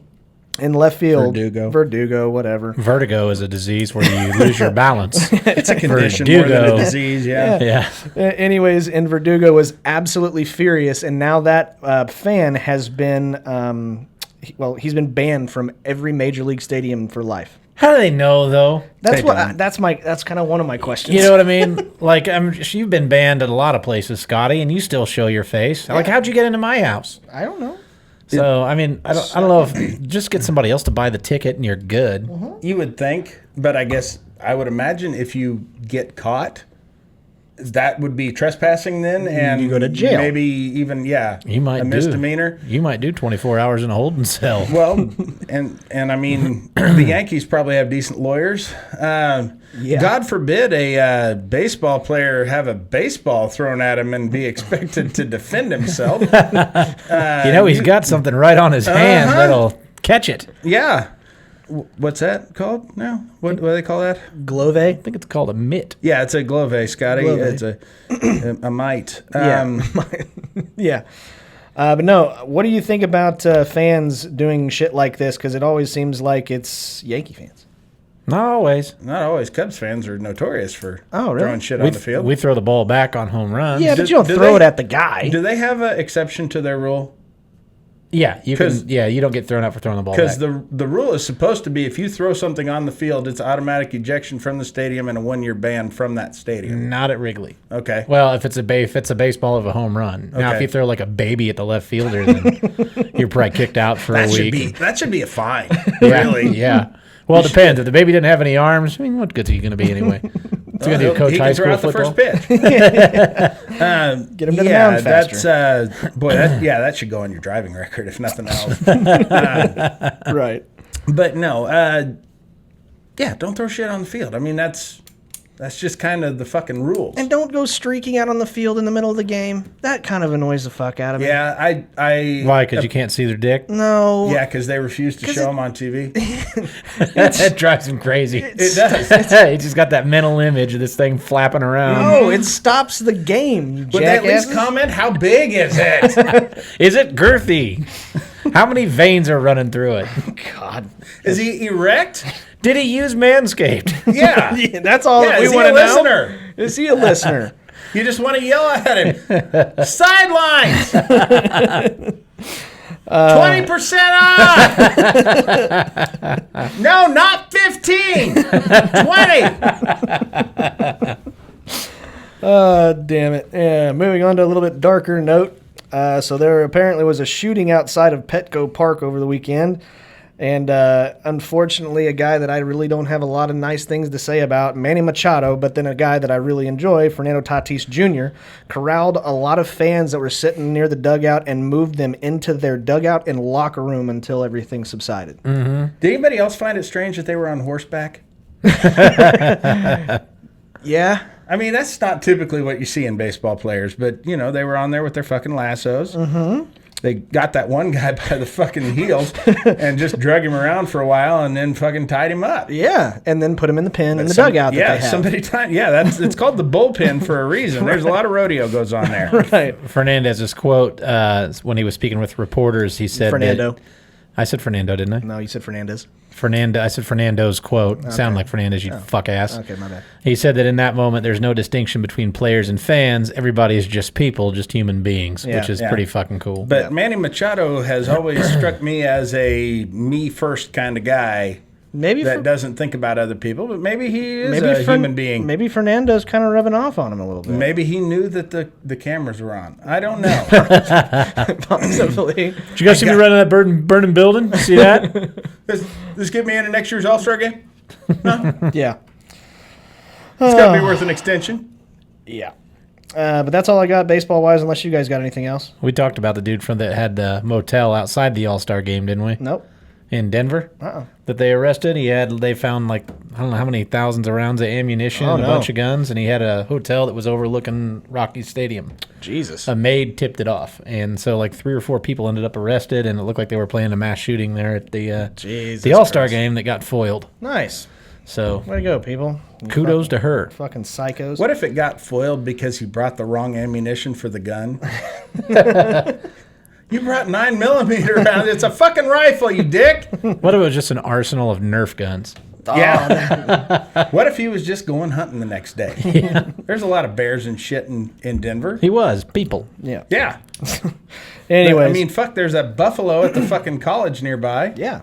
in left field. Verdugo, whatever. Vertigo is a disease where you lose your balance. It's a condition more than a disease, Yeah. Anyways, and Verdugo was absolutely furious, and now that fan has been, he's been banned from every major league stadium for life. How do they know though? That's that's kind of one of my questions. You know what I mean? Like, you've been banned at a lot of places, Scotty, and you still show your face. Like, how'd you get into my house? I don't know. So, I mean, I don't know if just get somebody else to buy the ticket and you're good. You would think, but I guess I would imagine if you get caught, that would be trespassing then, and you go to jail. Maybe even You might a misdemeanor. You might do 24 hours in a holding cell. Well, and I mean, the Yankees probably have decent lawyers. God forbid a baseball player have a baseball thrown at him and be expected to defend himself. He's got something right on his hand that'll catch it. Yeah. What's that called now? What do they call that? Glove. I think it's called a mitt. Yeah, it's a glove, Scotty. Glove. It's a mite. Yeah. Yeah. But no, what do you think about fans doing shit like this? Because it always seems like it's Yankee fans. Not always. Not always. Cubs fans are notorious for really? throwing shit on the field. We throw the ball back on home runs. Yeah, but you don't throw it at the guy. Do they have an exception to their rule? Yeah, you can. Yeah, you don't get thrown out for throwing the ball back. Because the rule is supposed to be if you throw something on the field, it's automatic ejection from the stadium and a 1-year ban from that stadium. Not at Wrigley. Okay. Well, if it's a baseball of a home run. Now, if Okay. you throw like a baby at the left fielder, then you're probably kicked out for a week. That should be a fine. Yeah, Really? Yeah. Well, it depends. If the baby didn't have any arms, I mean, what good's he going to be anyway? What's he going to do? Coach He high can throw school out the football? first pitch. Get him to the mound faster. That should go on your driving record if nothing else. Right. But no, don't throw shit on the field. I mean, that's just kind of the fucking rules. And don't go streaking out on the field in the middle of the game. That kind of annoys the fuck out of me. Yeah, I Why? Because you can't see their dick? No. Yeah, because they refuse to show them on TV. That drives him crazy. It does. He just got that mental image of this thing flapping around. No, it stops the game, you Would they at least jackasses. comment how big is it? Is it girthy? How many veins are running through it? God. Is he erect? Did he use Manscaped? Yeah. Yeah, that's all Yeah, that we is he want a to know. listener? Is he a listener? You just want to yell at him. Sidelines. 20% off. No, not 15. 20. Damn it. Yeah, moving on to a little bit darker note. So there apparently was a shooting outside of Petco Park over the weekend. And unfortunately, a guy that I really don't have a lot of nice things to say about, Manny Machado, but then a guy that I really enjoy, Fernando Tatis Jr., corralled a lot of fans that were sitting near the dugout and moved them into their dugout and locker room until everything subsided. Did anybody else find it strange that they were on horseback? Yeah. I mean, that's not typically what you see in baseball players, but, they were on there with their fucking lassos. Mm-hmm. They got that one guy by the fucking heels and just drug him around for a while and then fucking tied him up. Yeah, and then put him in the pen in the dugout that they have. Somebody tied. Yeah, it's called the bullpen for a reason. There's a lot of rodeo goes on there. Right. Fernandez's quote when he was speaking with reporters, he said Fernando. I said Fernando, didn't I? No, you said Fernandez. I said Fernando's quote. Okay. Sound like Fernandez, you fuck ass. Okay, my bad. He said that in that moment, there's no distinction between players and fans. Everybody is just people, just human beings, which is pretty fucking cool. But Manny Machado has always struck me as a me first kind of guy. Maybe that doesn't think about other people, but maybe he is a human being. Maybe Fernando's kind of rubbing off on him a little bit. Maybe he knew that the cameras were on. I don't know. Possibly. Did you guys see me running that burning building? See that? This get me into next year's All-Star game? Huh? Yeah. It's got to be worth an extension. Yeah. But that's all I got baseball-wise, unless you guys got anything else. We talked about the dude that had the motel outside the All-Star game, didn't we? Nope. In Denver? That they arrested. They found I don't know how many thousands of rounds of ammunition and a bunch of guns, and he had a hotel that was overlooking Rocky Stadium. Jesus. A maid tipped it off, and so 3 or 4 people ended up arrested, and it looked like they were planning a mass shooting there at the All-Star game that got foiled. Nice. So way to go, people. Kudos to her. Fucking psychos. What if it got foiled because he brought the wrong ammunition for the gun? You brought 9mm around. It's a fucking rifle, you dick. What if it was just an arsenal of Nerf guns? Yeah. What if he was just going hunting the next day? Yeah. There's a lot of bears and shit in Denver. He was. People. Yeah. Yeah. Anyways. I mean, fuck, there's a buffalo at the fucking college nearby. Yeah.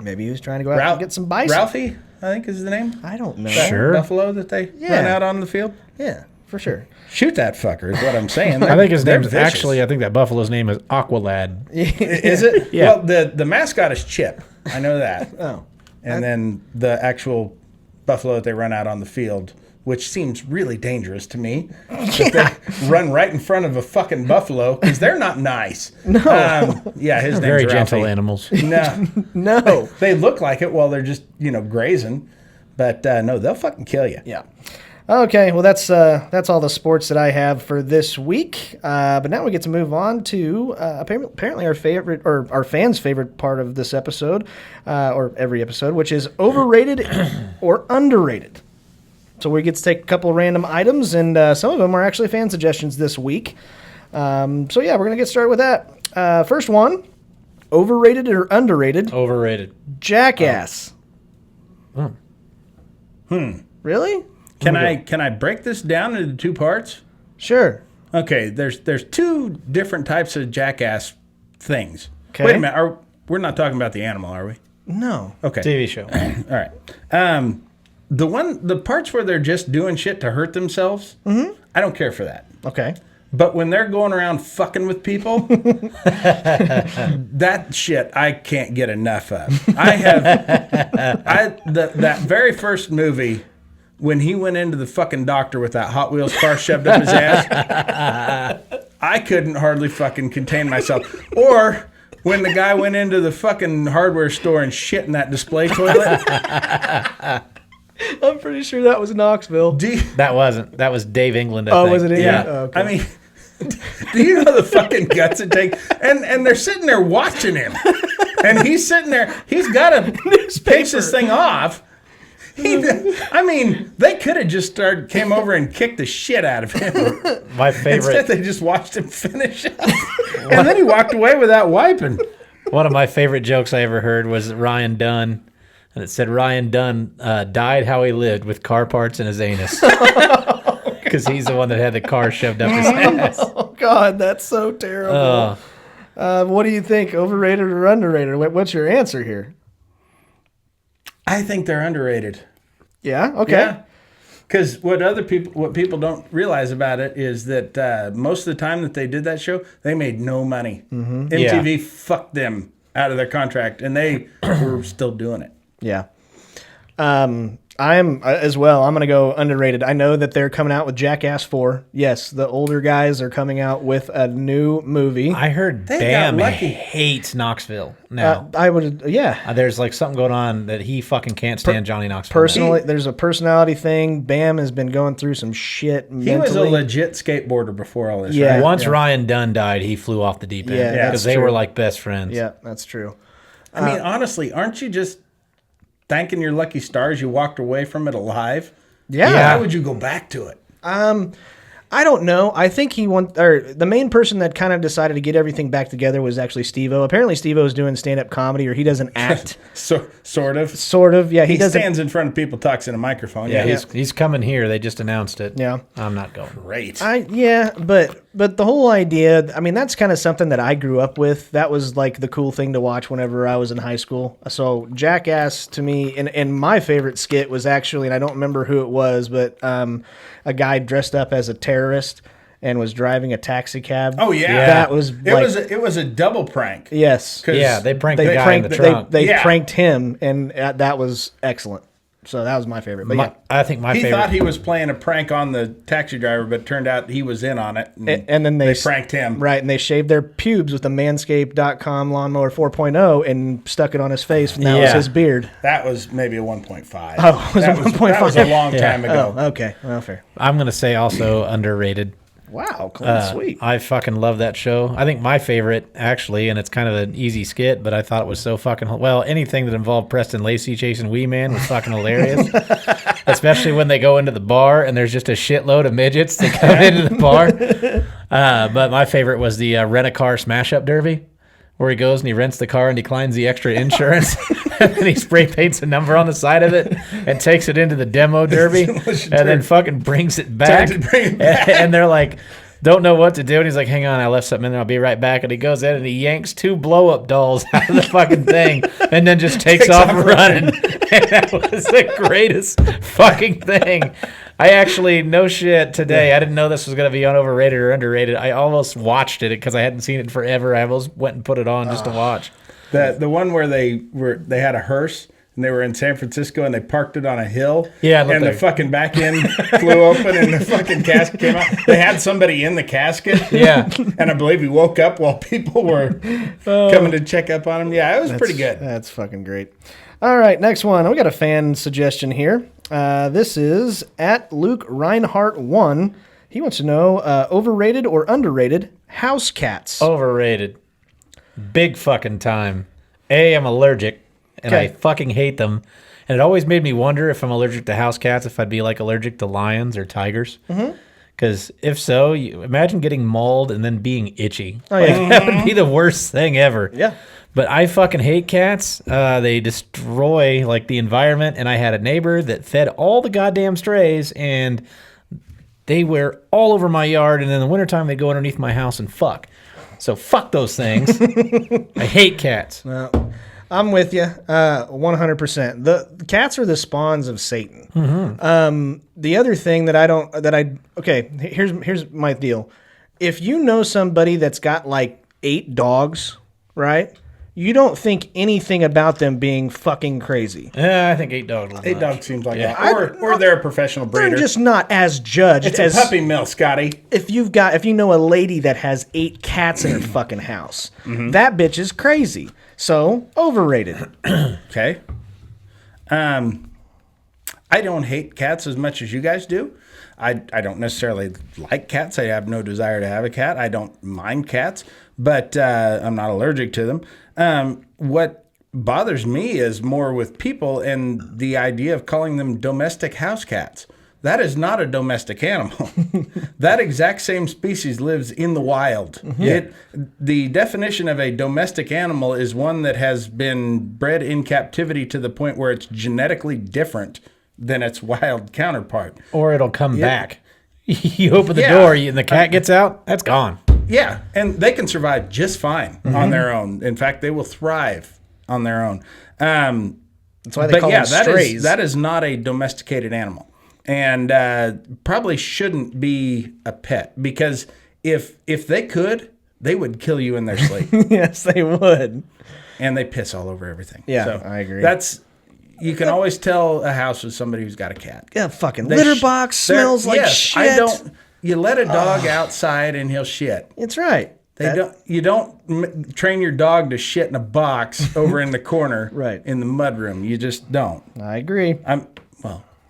Maybe he was trying to go out and get some bison. Ralphie, I think is the name. I don't know. Sure. Buffalo that they run out on the field. Yeah, for sure. Shoot that fucker is what I'm saying. I think his They're name's vicious. actually, I think that buffalo's name is Aqualad. Is it? Yeah. Well, the mascot is Chip. I know that. Oh. And then the actual buffalo that they run out on the field, which seems really dangerous to me. Yeah. They run right in front of a fucking buffalo because they're not nice. No. Yeah, his name's Very Ralphie. gentle animals. No. No. They look like it while they're just, grazing. But no, they'll fucking kill you. Yeah. Okay, well that's all the sports that I have for this week. But now we get to move on to apparently our favorite or our fans' favorite part of this episode, or every episode, which is overrated or underrated. So we get to take a couple random items, and some of them are actually fan suggestions this week. So yeah, we're gonna get started with that. First one, overrated or underrated? Overrated. Jackass. Really? Can I break this down into two parts? Sure. Okay, there's two different types of Jackass things. Okay. Wait a minute, we're not talking about the animal, are we? No. Okay. TV show. All right. The parts where they're just doing shit to hurt themselves, I don't care for that. Okay. But when they're going around fucking with people, that shit I can't get enough of. That very first movie when he went into the fucking doctor with that Hot Wheels car shoved up his ass, I couldn't hardly fucking contain myself. Or when the guy went into the fucking hardware store and shit in that display toilet. I'm pretty sure that was Knoxville. That wasn't. That was Dave England. I think. Was it? Yeah. Oh, okay. I mean, do you know the fucking guts it takes? And they're sitting there watching him. And he's sitting there. He's got to pace this thing off. I mean, they could have just came over and kicked the shit out of him. My favorite. Instead, they just watched him finish up. And then he walked away without wiping. One of my favorite jokes I ever heard was Ryan Dunn. And it said Ryan Dunn died how he lived with car parts in his anus. Because he's the one that had the car shoved up his ass. Oh, God, that's so terrible. What do you think? Overrated or underrated? What's your answer here? I think they're underrated. Yeah? Okay. Yeah. Because what people don't realize about it is that most of the time that they did that show, they made no money. MTV fucked them out of their contract, and they were still doing it. Yeah. I'm as well. I'm going to go underrated. I know that they're coming out with Jackass 4. Yes, the older guys are coming out with a new movie. I heard They Bam got lucky. hates Knoxville now. I would, yeah. There's like something going on that he fucking can't stand Johnny Knoxville. Personally, there's a personality thing. Bam has been going through some shit mentally. He was a legit skateboarder before all this, Yeah. right? Once Ryan Dunn died, he flew off the deep end. Yeah, Because that's they were true. like best friends. Yeah, that's true. I mean, honestly, aren't you just thanking your lucky stars you walked away from it alive? Yeah. Why would you go back to it? I don't know. I think the main person that kind of decided to get everything back together was actually Steve-O. Apparently Steve-O is doing stand-up comedy, or he doesn't act. Sort of. Sort of, yeah. He doesn't. stands in front of people, talks in a microphone. Yeah, he's coming here. They just announced it. Yeah. I'm not going. Great. But the whole idea, I mean, that's kind of something that I grew up with. That was like the cool thing to watch whenever I was in high school. So Jackass to me, and my favorite skit was actually, and I don't remember who it was, but a guy dressed up as a terrorist and was driving a taxi cab. Oh yeah, that was it was a double prank. Yes. Yeah, they pranked the guy in the trunk. They pranked him, and that was excellent. So that was my favorite. But yeah. I think my He favorite. thought he was playing a prank on the taxi driver, but it turned out he was in on it. And then they pranked him. Right, and they shaved their pubes with the Manscaped.com Lawnmower 4.0 and stuck it on his face, and that was his beard. That was maybe a 1.5. Oh, was it 1.5? That was a long time ago. Oh, okay. Well, fair. I'm going to say also underrated. Wow, clean sweep. I fucking love that show. I think my favorite, actually, and it's kind of an easy skit, but I thought it was so fucking... Well, anything that involved Preston Lacey chasing Wee Man was fucking hilarious. Especially when they go into the bar and there's just a shitload of midgets that come into the bar. But my favorite was the rent-a-car smash-up derby, where he goes and he rents the car and declines the extra insurance. And then he spray paints a number on the side of it and takes it into the demo derby and then fucking brings it back. And they're like, don't know what to do. And he's like, hang on, I left something in there. I'll be right back. And he goes in and he yanks 2 blow-up dolls out of the fucking thing and then just takes off running. And that was the greatest fucking thing. I actually, no shit, today, I didn't know this was going to be on overrated or underrated. I almost watched it because I hadn't seen it forever. I almost went and put it on just to watch. The one where they had a hearse and they were in San Francisco and they parked it on a hill. Yeah, and the fucking back end flew open and the fucking casket came out. They had somebody in the casket. Yeah. And I believe he woke up while people were coming to check up on him. Yeah, it was pretty good. That's fucking great. All right, next one. We got a fan suggestion here. This is at Luke Reinhardt 1. He wants to know overrated or underrated house cats. Overrated. Big fucking time. I'm allergic, and I Okay. fucking hate them. And it always made me wonder if I'm allergic to house cats, if I'd be like allergic to lions or tigers. Because if so, you imagine getting mauled and then being itchy. Oh, yeah. That would be the worst thing ever. Yeah. But I fucking hate cats. They destroy like the environment. And I had a neighbor that fed all the goddamn strays, and they were all over my yard. And in the wintertime, they go underneath my house and fuck. So fuck those things. I hate cats. I'm with you, 100%. The cats are the spawns of Satan. The other thing here's my deal. If you know somebody that's got like 8 dogs, right? You don't think anything about them being fucking crazy. I think 8 dogs. 8 dogs seems like that. Or they're a professional breeder. They're just not as judged It's as a puppy mill, Scotty. if you know a lady that has 8 cats in her fucking house. That bitch is crazy. So overrated. Okay. I don't hate cats as much as you guys do. I don't necessarily like cats. I have no desire to have a cat. I don't mind cats, but I'm not allergic to them. What bothers me is more with people and the idea of calling them domestic house cats. That is not a domestic animal. That exact same species lives in the wild. The definition of a domestic animal is one that has been bred in captivity to the point where it's genetically different than its wild counterpart. Or it'll come back. You open the door and the cat gets out, that's gone. Yeah, and they can survive just fine on their own. In fact, they will thrive on their own. That's why they call them strays. That is not a domesticated animal. And probably shouldn't be a pet, because if they could, they would kill you in their sleep. Yes, they would. And they piss all over everything. Yeah, so I agree. You can always tell a house with somebody who's got a cat. Yeah, fucking litter box smells like shit. You let a dog outside and he'll shit. It's right. You don't train your dog to shit in a box over in the corner Right. in the mudroom. You just don't. I agree.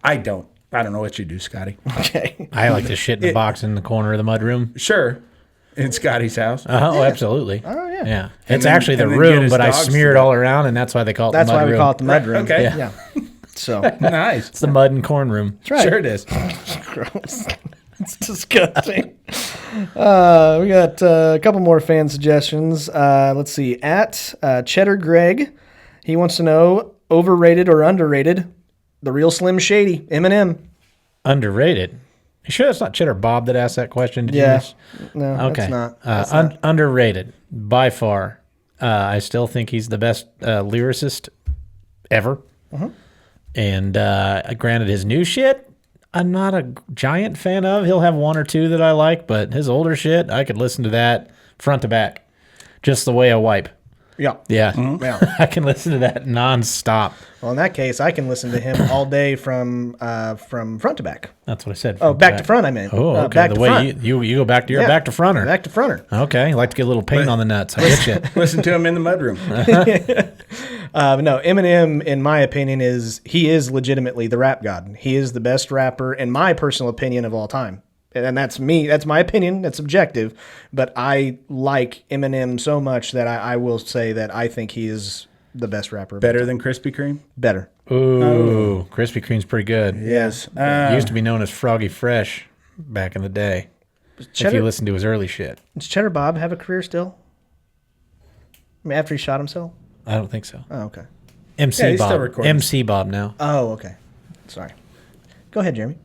I don't. I don't know what you do, Scotty. Okay. I like to shit in a box in the corner of the mudroom. Sure. In Scotty's house. Oh, absolutely. Oh, yeah. Yeah. It's then- actually the and then get room, his but I dogs smear it to all around, and that's why they call it That's the mudroom. why we call it the mudroom. Okay. Yeah. So Nice. It's the mud and corn room. right. Sure it is. gross. It's disgusting. We got a couple more fan suggestions. Let's see. At Cheddar Greg, he wants to know overrated or underrated the real Slim Shady, Eminem. Underrated. You sure that's not Cheddar Bob that asked that question? Did you Yeah. miss? No, Okay. that's not. Underrated by far. I still think he's the best lyricist ever. And granted, his new shit, I'm not a giant fan of. He'll have one or two that I like, but his older shit, I could listen to that front to back, just the way I wipe. Yeah. Yeah, Yeah. I can listen to that nonstop. Well, in that case, I can listen to him all day from front to back. That's what I said. Oh, front back to front, I meant. Oh, okay. Back The to way front. you go back to your Yeah. back to fronter. Back to fronter. Okay, you like to get a little paint on the nuts. I get you. Listen to him in the mudroom. But no, Eminem, in my opinion, is legitimately the rap god. He is the best rapper, in my personal opinion, of all time. And that's me. That's my opinion. That's subjective. But I like Eminem so much that I will say that I think he is the best rapper. Better than Krispy Kreme? Better. Ooh, Krispy Kreme's pretty good. Yes. It used to be known as Froggy Fresh back in the day. If you listen to his early shit. Does Cheddar Bob have a career still? I mean, after he shot himself? I don't think so. Oh, okay. MC Yeah, he's Bob. still recording. MC Bob now. Oh, okay. Sorry. Go ahead, Jeremy.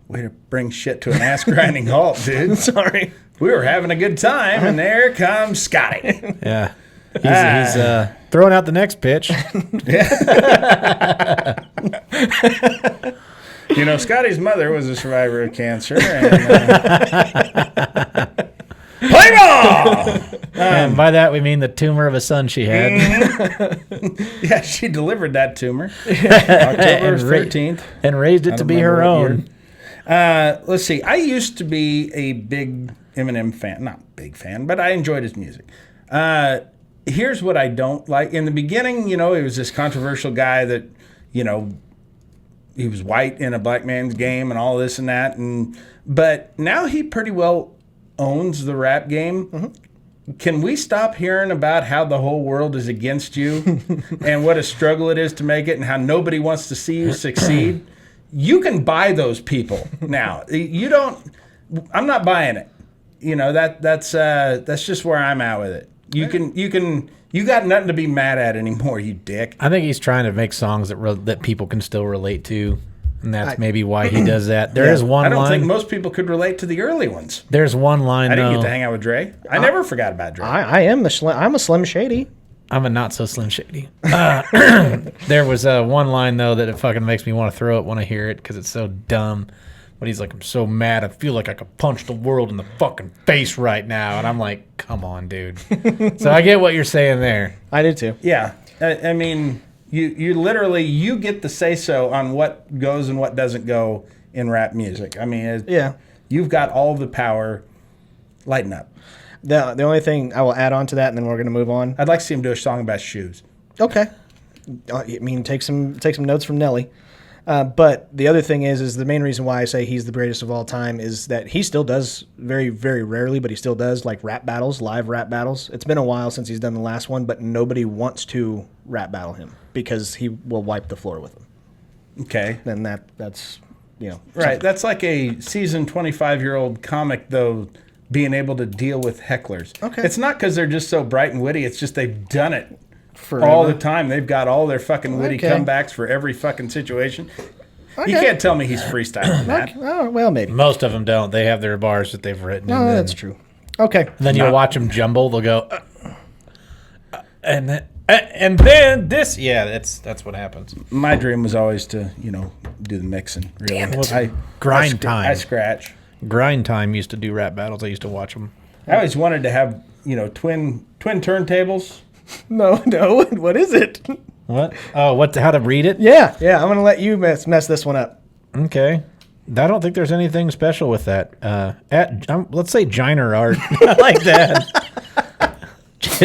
Way to bring shit to an ass-grinding halt, dude. Sorry. We were having a good time, and there comes Scotty. Yeah. He's throwing out the next pitch. You know, Scotty's mother was a survivor of cancer. And, play ball! And by that we mean the tumor of a son she had. Yeah, she delivered that tumor. October 13th. And raised it to be her own. Let's see. I used to be a big Eminem fan. Not big fan, but I enjoyed his music. Here's what I don't like. In the beginning, you know, he was this controversial guy that, you know, he was white in a black man's game and all this and that. But now he pretty well owns the rap game. Mm-hmm. Can we stop hearing about how the whole world is against you and what a struggle it is to make it and how nobody wants to see you succeed? You can buy those people now. You don't. I'm not buying it. You know, that's just where I'm at with it. You got nothing to be mad at anymore, you dick. I think he's trying to make songs that people can still relate to, and that's maybe why he does that. There is one line. I don't think most people could relate to the early ones. There's one line. I didn't get to hang out with Dre. I never forgot about Dre. I'm a Slim Shady. I'm a not so Slim Shady. There was one line though that it fucking makes me want to throw up when I hear it because it's so dumb. But he's like, I'm so mad. I feel like I could punch the world in the fucking face right now. And I'm like, come on, dude. So I get what you're saying there. I do too. Yeah. I mean, you literally, you get the say-so on what goes and what doesn't go in rap music. I mean, you've got all the power. Lighten up. The only thing I will add on to that, and then we're going to move on. I'd like to see him do a song about shoes. Okay. I mean, take some notes from Nelly. But the other thing is the main reason why I say he's the greatest of all time is that he still does very, very rarely, but he still does like rap battles, live rap battles. It's been a while since he's done the last one, but nobody wants to rap battle him because he will wipe the floor with them. Okay. And that's, you know. Right. Something. That's like a seasoned 25-year-old comic, though, being able to deal with hecklers. Okay. It's not because they're just so bright and witty. It's just they've done it. Forever. All the time. They've got all their fucking witty comebacks for every fucking situation. Okay. You can't tell me he's freestyling that. Oh, well, maybe. Most of them don't. They have their bars that they've written. No, that's true. Okay. And then you'll watch them jumble. They'll go, and then this. Yeah, that's what happens. My dream was always to, do the mixing. Really. Damn it. Grind time. I scratch. Grind time used to do rap battles. I used to watch them. I always wanted to have, twin turntables. No. What is it? What? Oh, how to read it? Yeah. I'm going to let you mess this one up. Okay. I don't think there's anything special with that. Let's say Giner art. I like that.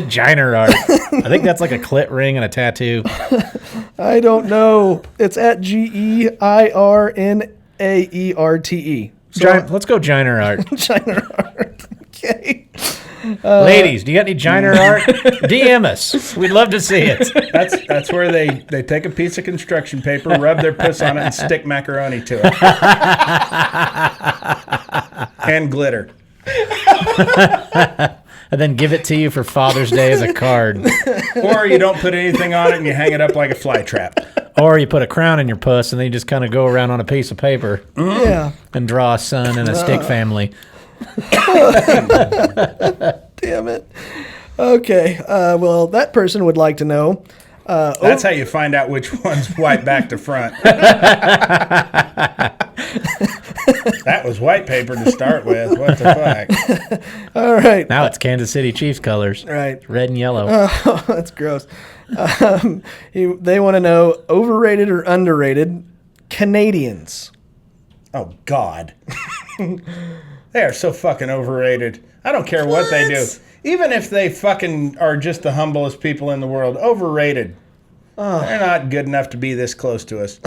Giner art. I think that's like a clit ring and a tattoo. I don't know. It's at GEIRNAERTE. So Let's go Giner art. Giner art. Okay. Ladies, do you got any Giner art? DM us. We'd love to see it. That's where they take a piece of construction paper, rub their piss on it, and stick macaroni to it. And glitter. And then give it to you for Father's Day as a card. Or you don't put anything on it and you hang it up like a fly trap. Or you put a crown in your puss and then you just kind of go around on a piece of paper. Yeah. And draw a son and a stick family. Damn it. Okay. Well, that person would like to know. That's how you find out which one's white back to front. That was white paper to start with. What the fuck? All right. Now it's Kansas City Chiefs colors. Right. Red and yellow. Oh, that's gross. They want to know overrated or underrated Canadians. Oh, God. They are so fucking overrated. I don't care what they do. Even if they fucking are just the humblest people in the world, overrated. They're not good enough to be this close to us.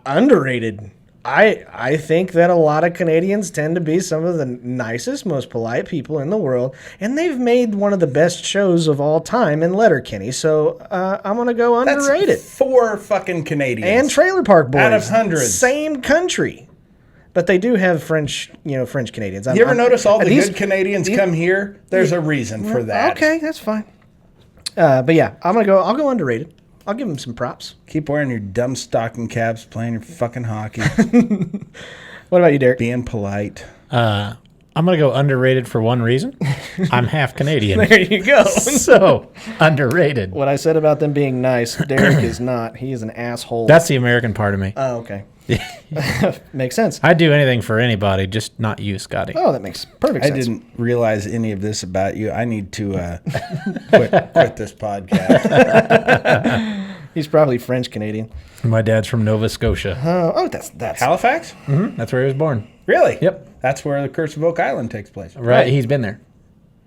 Underrated. I think that a lot of Canadians tend to be some of the nicest, most polite people in the world, and they've made one of the best shows of all time in Letterkenny. So I'm gonna go underrated. That's 4 fucking Canadians and Trailer Park Boys out of hundreds. Same country, but they do have French Canadians. You ever notice all the good Canadians come here? There's a reason for that. Okay, that's fine. But yeah, I'll go underrated. I'll give them some props. Keep wearing your dumb stocking caps, playing your fucking hockey. What about you, Derek? Being polite. I'm going to go underrated for one reason. I'm half Canadian. There you go. So, underrated. What I said about them being nice, Derek is not. He is an asshole. That's the American part of me. Oh, okay. Makes sense. I'd do anything for anybody, just not you, Scotty. Oh, that makes perfect sense. I didn't realize any of this about you. I need to quit this podcast. He's probably French Canadian. My dad's from Nova Scotia. That's Halifax? Mm-hmm. That's where he was born. Really? Yep. That's where the Curse of Oak Island takes place. Right. He's been there.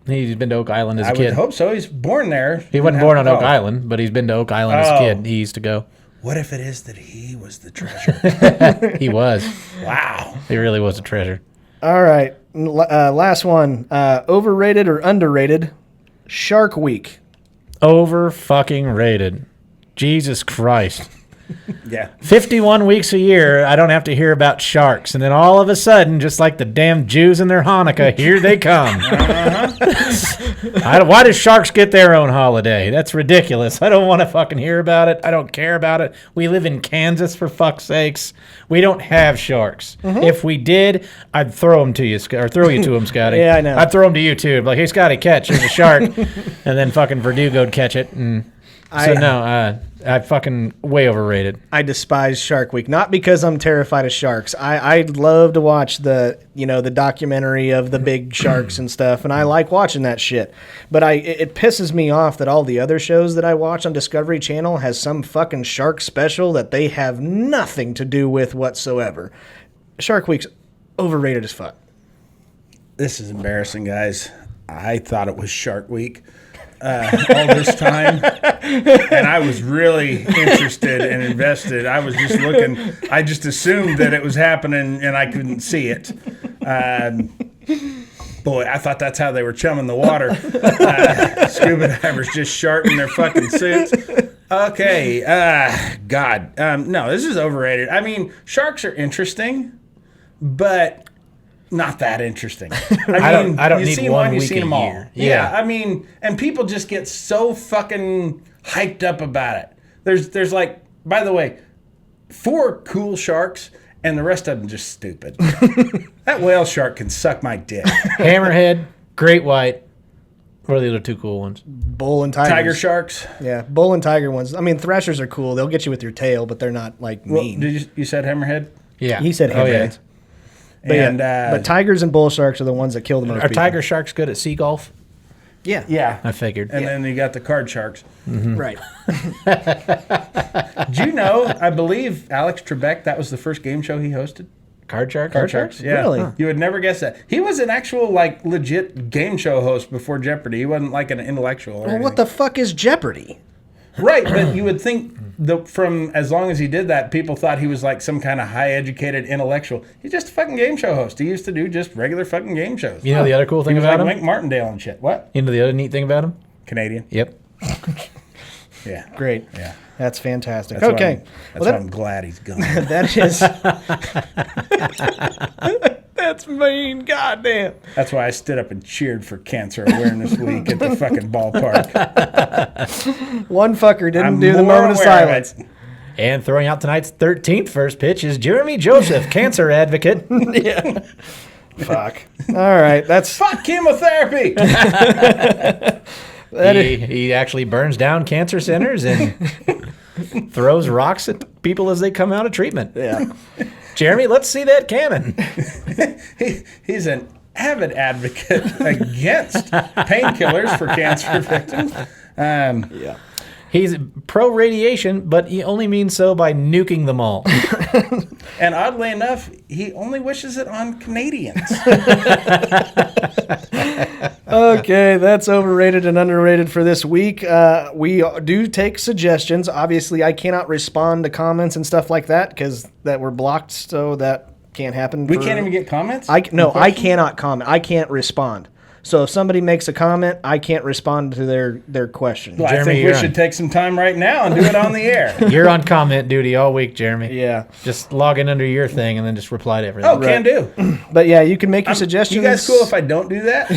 He's been to Oak Island as a kid. I would hope so. He's born there. He wasn't born on Oak Island, but he's been to Oak Island as a kid. He used to go. What if it is that he was the treasure? He was. Wow. He really was a treasure. All right. Last one. Overrated or underrated? Shark Week. Over fucking rated. Jesus Christ. Yeah. 51 weeks a year, I don't have to hear about sharks. And then all of a sudden, just like the damn Jews in their Hanukkah, here they come. Why do sharks get their own holiday? That's ridiculous. I don't want to fucking hear about it. I don't care about it. We live in Kansas, for fuck's sakes. We don't have sharks. If we did, I'd throw them to you, or throw you to them, Scotty. Yeah, I know. I'd throw them to you, too. Like, hey, Scotty, catch. There's a shark. And then fucking Verdugo'd catch it. And I fucking way overrated. I despise Shark Week, not because I'm terrified of sharks. I love to watch the documentary of the big sharks and stuff, and I like watching that shit. But it pisses me off that all the other shows that I watch on Discovery Channel has some fucking shark special that they have nothing to do with whatsoever. Shark Week's overrated as fuck. This is embarrassing, guys. I thought it was Shark Week all this time, and I was really interested and invested. I was just looking. I just assumed that it was happening, and I couldn't see it. Boy, I thought that's how they were chumming the water. Scuba divers just sharting their fucking suits. Okay, God, no, this is overrated. I mean, sharks are interesting, but not that interesting. I mean, I don't you need see one you've week seen a them all. year. Yeah, I mean, and people just get so fucking hyped up about it. There's like, by the way, 4 cool sharks, and the rest of them just stupid. That whale shark can suck my dick. Hammerhead, great white. What are the other 2 cool ones? Bull and tigers. Tiger sharks. Yeah, bull and tiger ones. I mean, thrashers are cool. They'll get you with your tail, but they're not like mean. Well, you said hammerhead? Yeah. He said hammerheads. But, And but tigers and bull sharks are the ones that kill the most Are people. tiger sharks good at sea golf? Yeah. yeah. I figured. And then you got the card sharks. Right. Do you know, I believe Alex Trebek, that was the first game show he hosted? Card sharks? Card sharks, yeah. Really? Huh. You would never guess that. He was an actual, like, legit game show host before Jeopardy. He wasn't like an intellectual or Well, anything. what the fuck is Jeopardy? Right, but you would think from as long as he did that, people thought he was like some kind of high-educated intellectual. He's just a fucking game show host. He used to do just regular fucking game shows. You know the other cool thing he was about like him? Mike Martindale and shit. What? You know the other neat thing about him? Canadian? Yep. Yeah. Great. Yeah. That's fantastic. That's Okay. Why I'm glad he's gone. That is. That's mean. Goddamn. That's why I stood up and cheered for Cancer Awareness Week at the fucking ballpark. One fucker didn't I'm do the more moment of aware silence. it. And throwing out tonight's 13th first pitch is Jeremy Joseph, cancer advocate. Yeah. Fuck. All right. That's. Fuck chemotherapy! He actually burns down cancer centers and throws rocks at people as they come out of treatment. Yeah. Jeremy, let's see that cannon. He's an avid advocate against painkillers for cancer victims. Yeah. He's pro radiation, but he only means so by nuking them all. And oddly enough, he only wishes it on Canadians. Okay, that's overrated and underrated for this week. We do take suggestions. Obviously, I cannot respond to comments and stuff like that because that were blocked, so that can't happen. We can't even get comments? I cannot comment. I can't respond. So if somebody makes a comment, I can't respond to their question. Well, I Jeremy, think we you're should on. take some time right now and do it on the air. You're on comment duty all week, Jeremy. Yeah. Just log in under your thing and then just reply to everything. Oh, can do. But yeah, you can make your suggestions. You guys cool if I don't do that?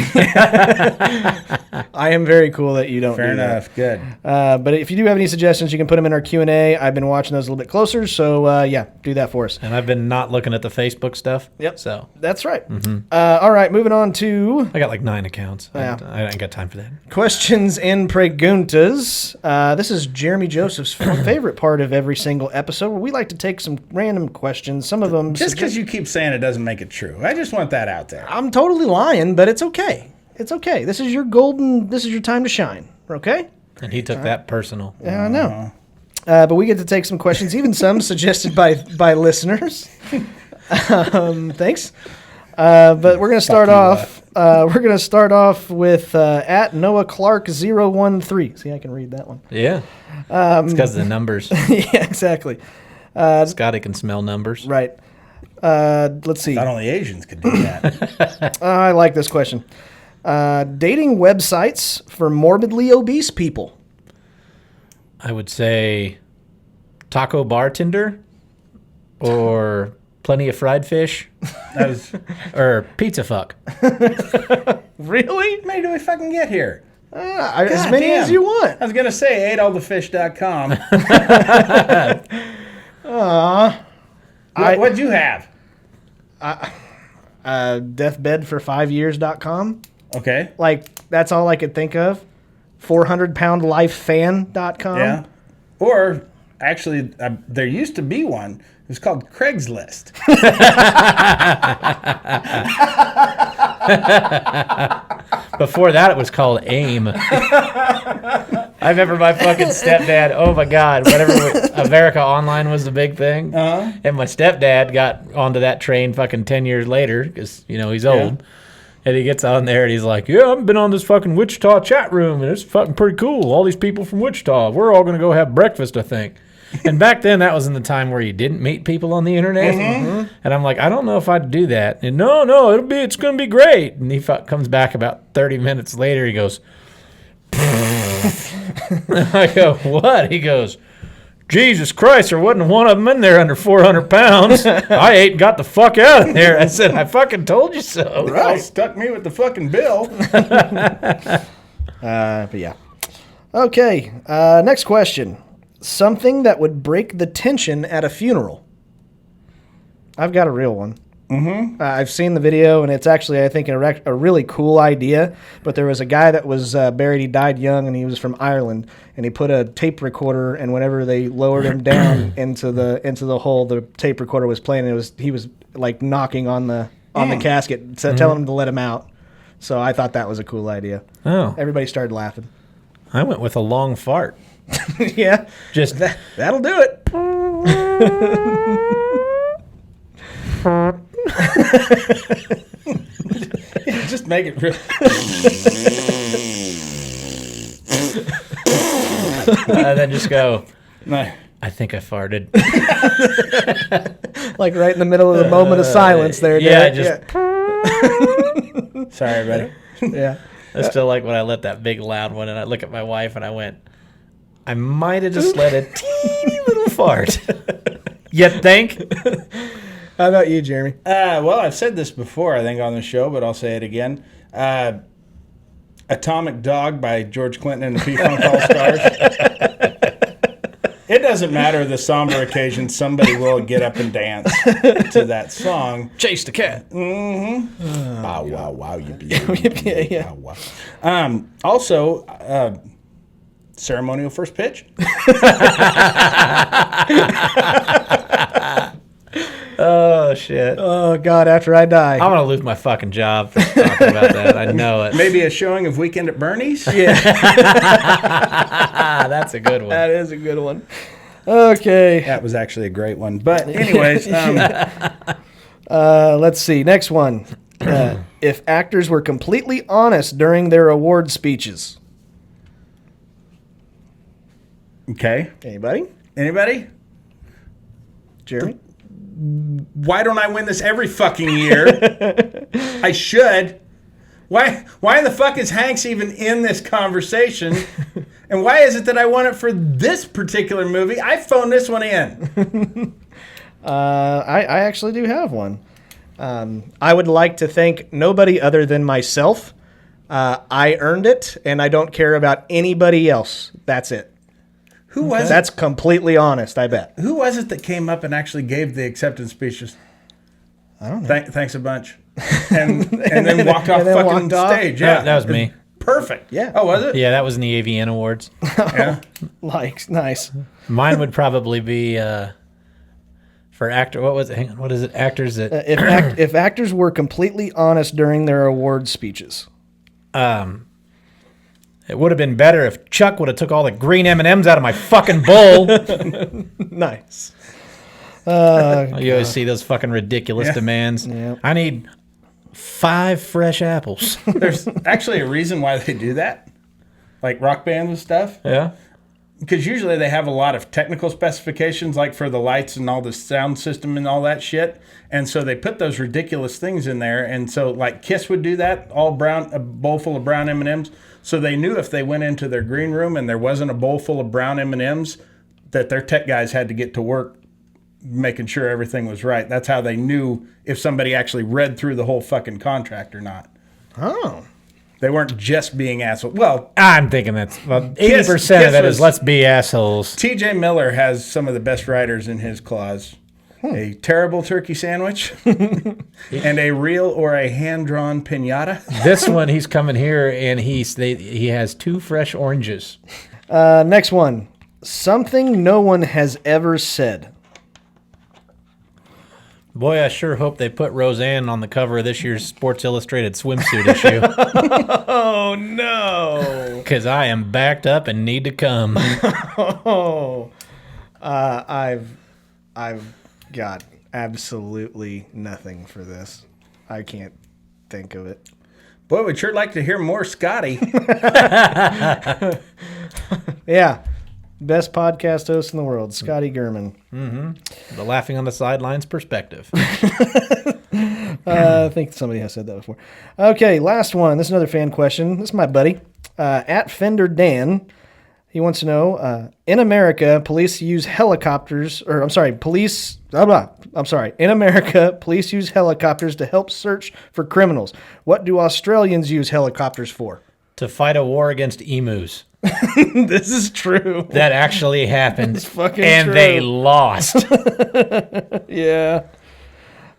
I am very cool that you don't Fair do that. enough. Good. But if you do have any suggestions, you can put them in our Q&A. I've been watching those a little bit closer, so yeah, do that for us. And I've been not looking at the Facebook stuff. Yep. So That's right. All right, moving on to I got like 9 accounts. Yeah. I ain't got time for that. questions and preguntas. This is Jeremy Joseph's favorite part of every single episode, where we like to take some random questions. Some of them Just because you keep saying it doesn't make it true. I just want that out there. I'm totally lying, but it's okay. It's okay. This is your time to shine. Okay? And he took that personal. Yeah, I know. But we get to take some questions, even some suggested by listeners. Thanks. But we're going to start you off We're going to start off with at Noah Clark 013. See, I can read that one. Yeah. It's because of the numbers. Yeah, exactly. Scotty can smell numbers. Right. Let's see. Not only Asians could do that. I like this question. Dating websites for morbidly obese people. I would say Taco Bartender or Plenty of Fried Fish or Pizza Fuck. Really? How many do we fucking get here? As many damn. as you want. I was going to say ateallthefish.com. What'd you have? Deathbedfor5years.com. Okay. Like, that's all I could think of. 400poundlifefan.com. Yeah. Or, actually, there used to be one. It was called Craigslist. Before that, it was called AIM. I remember my fucking stepdad. Oh my God! America Online was the big thing, and my stepdad got onto that train fucking 10 years later because he's old, and he gets on there and he's like, "Yeah, I've been on this fucking Wichita chat room and it's fucking pretty cool. All these people from Wichita. We're all gonna go have breakfast, I think." And back then, that was in the time where you didn't meet people on the internet. Mm-hmm. And I'm like, I don't know if I'd do that. And no, it's going to be great. And he comes back about 30 minutes later. He goes, I go, what? He goes, Jesus Christ, there wasn't one of them in there under 400 pounds. I ate and got the fuck out of there. I said, I fucking told you so. Right. Stuck me with the fucking bill. But yeah. Okay, next question. Something that would break the tension at a funeral. I've got a real one. Mm-hmm. I've seen the video, and it's actually, I think, a really cool idea. But there was a guy that was buried. He died young, and he was from Ireland. And he put a tape recorder, and whenever they lowered him down into the hole, the tape recorder was playing. And he was like knocking on the casket, telling him to let him out. So I thought that was a cool idea. Oh, Everybody started laughing. I went with a long fart. Yeah, Just that'll do it. Just make it real. and then just go, No. I think I farted. Like right in the middle of the moment of silence there. Yeah, Derek. Sorry, buddy. Yeah. I still like when I let that big loud one, and I look at my wife and I went, I might have just let a teeny little fart. You think? How about you, Jeremy? Well, I've said this before, I think, on the show, but I'll say it again. Atomic Dog by George Clinton and the P-Funk All-Stars. It doesn't matter the somber occasion, somebody will get up and dance to that song. Chase the cat. Mm-hmm. Bow, wow, wow, you be. Yeah. Bow, wow. Also, ceremonial first pitch. Oh, shit. Oh, God, after I die. I'm going to lose my fucking job for talking about that. I know it. Maybe a showing of Weekend at Bernie's. Yeah. That's a good one. That is a good one. Okay. That was actually a great one. But anyways, Let's see. Next one. If actors were completely honest during their award speeches. okay. Anybody? Jeremy? Why don't I win this every fucking year? I should. Why in the fuck is Hanks even in this conversation? And why is it that I won it for this particular movie? I phoned this one in. I actually do have one. I would like to thank nobody other than myself. I earned it, and I don't care about anybody else. That's it. Who was That's completely honest, I bet. Who was it that came up and actually gave the acceptance speeches? I don't know. Thanks a bunch. And then walked off And then fucking walked off? stage. Yeah, That was me. Perfect. Yeah. Oh, was it? Yeah, that was in the AVN Awards. Yeah. Like, nice. Mine would probably be for actor. What was it? Hang on. What is it? Actors that If actors were completely honest during their award speeches. it would have been better if Chuck would have took all the green M&Ms out of my fucking bowl. Nice. You always see those fucking ridiculous demands. Yeah. I need 5 fresh apples. There's actually a reason why they do that, like Rock Band and stuff. Yeah. Because usually they have a lot of technical specifications, like for the lights and all the sound system and all that shit. And so they put those ridiculous things in there. And so, like Kiss would do that, all brown, a bowl full of brown M&Ms. So they knew if they went into their green room and there wasn't a bowl full of brown M&Ms, that their tech guys had to get to work making sure everything was right. That's how they knew if somebody actually read through the whole fucking contract or not. Oh. They weren't just being assholes. Well, I'm thinking that's 80% of it is let's be assholes. T.J. Miller has some of the best writers in his clause. A terrible turkey sandwich and a real or a hand-drawn piñata. This one, he's coming here, and he has 2 fresh oranges. Next one. Something no one has ever said. Boy, I sure hope they put Roseanne on the cover of this year's Sports Illustrated swimsuit issue. Oh, no. Because I am backed up and need to come. Oh. I've got absolutely nothing for this. I can't think of it. Boy, we'd sure like to hear more Scotty. Yeah. Best podcast host in the world, Scotty Gurman. Mm-hmm. The laughing on the sidelines perspective. I think somebody has said that before. Okay, last one. This is another fan question. This is my buddy, at Fender Dan. He wants to know, in America, police use helicopters, in America, police use helicopters to help search for criminals. What do Australians use helicopters for? To fight a war against emus. This is true. That actually happened. It's fucking and true. they lost. Yeah.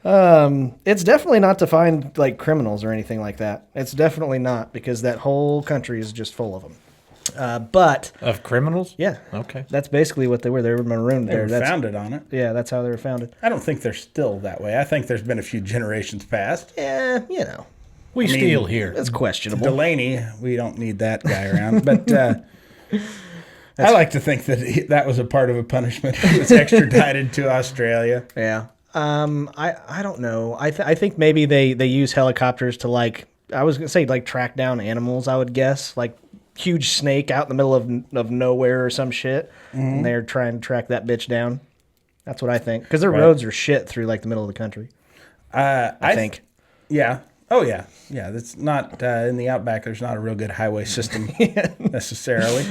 It's definitely not to find like criminals or anything like that. It's definitely not, because that whole country is just full of them. But Of criminals? yeah, Okay. that's basically what they were. They were marooned They there. were That's, founded on it. yeah, that's how they were founded. I don't think they're still that way. I think there's been a few generations past. Yeah, you know, We steal here. it's questionable. Delaney, we don't need that guy around. But I like to think that that was a part of a punishment. He was extradited to Australia. Yeah. I don't know. I think maybe they use helicopters to, like, I was gonna say, like, track down animals. I would guess, like, huge snake out in the middle of nowhere or some shit, and they're trying to track that bitch down. That's what I think, because their roads are shit through like the middle of the country. I think. Yeah. Oh yeah. Yeah. That's not in the outback. There's not a real good highway system necessarily.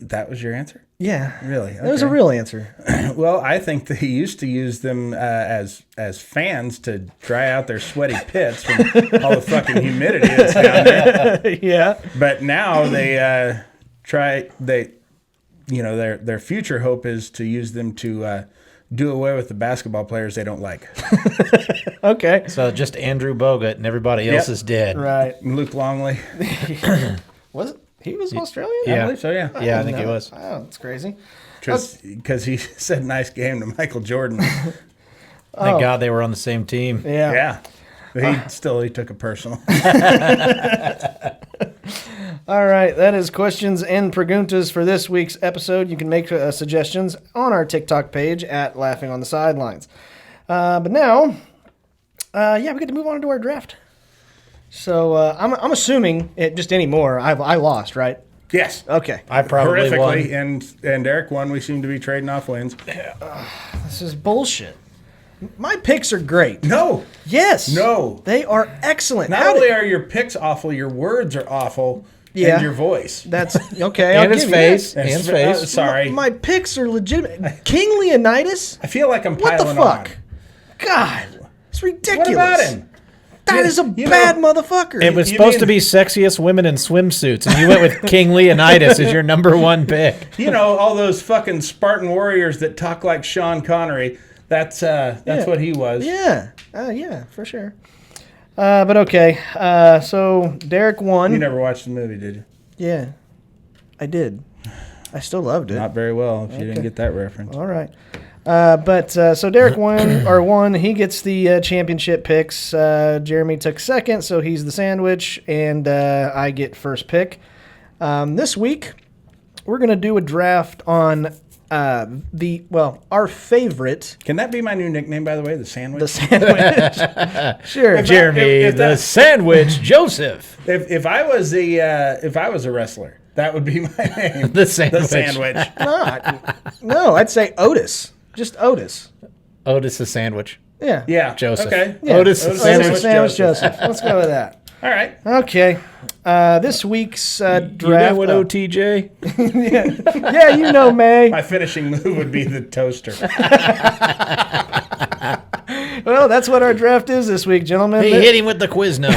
That was your answer? Yeah. Really? That was a Okay. real answer. Well, I think they used to use them as fans to dry out their sweaty pits from all the fucking humidity that's down there. Yeah. But now they their future hope is to use them to do away with the basketball players they don't like. Okay. So just Andrew Bogut and everybody else is dead. Right. Luke Longley. Was it? He was Australian? I Yeah. believe so, yeah. Yeah, I think he was. Oh, that's crazy. Because he said nice game to Michael Jordan. Thank God they were on the same team. Yeah. Yeah. But he took it personal. All right, that is questions and preguntas for this week's episode. You can make suggestions on our TikTok page at Laughing on the Sidelines. But now, we get to move on to our draft. So I'm assuming just anymore. I lost, right? Yes. Okay. I probably Horrifically, won. and Eric won. We seem to be trading off wins. This is bullshit. My picks are great. No. Yes. No. They are excellent. Not only are your picks awful, your words are awful. Yeah. And your voice. That's okay. And I'll his give you face. that. And his face. Sorry. My picks are legitimate. King Leonidas? I feel like I'm What the piling fuck? on. God. It's ridiculous. What about him? That is a You bad know, motherfucker. It was You supposed mean- to be sexiest women in swimsuits, and you went with King Leonidas as your number one pick. You know, all those fucking Spartan warriors that talk like Sean Connery. That's what he was. Yeah. Yeah, for sure. But okay. So Derek won. You never watched the movie, did you? Yeah. I did. I still loved it. Not very well, if you didn't get that reference. All right. So Derek won. He gets the championship picks. Jeremy took second, so he's the sandwich, and I get first pick. This week, we're going to do a draft on our favorite, Can that be my new nickname, by the way? The Sandwich? the sandwich. Sure. Jeremy, if the that- sandwich, Joseph. If I was a wrestler, that would be my name. The Sandwich. The Sandwich. No, I'd say Otis. Just Otis. Otis the sandwich. Yeah. Yeah. Joseph. Okay. Yeah. Otis the Otis sandwich. the Sandwich Joseph. Let's go with that. All right. Okay. This week's draft. You know what OTJ? Yeah, you know May. My finishing move would be the toaster. Well, that's what our draft is this week, gentlemen. Hey, hit him with the Quizno.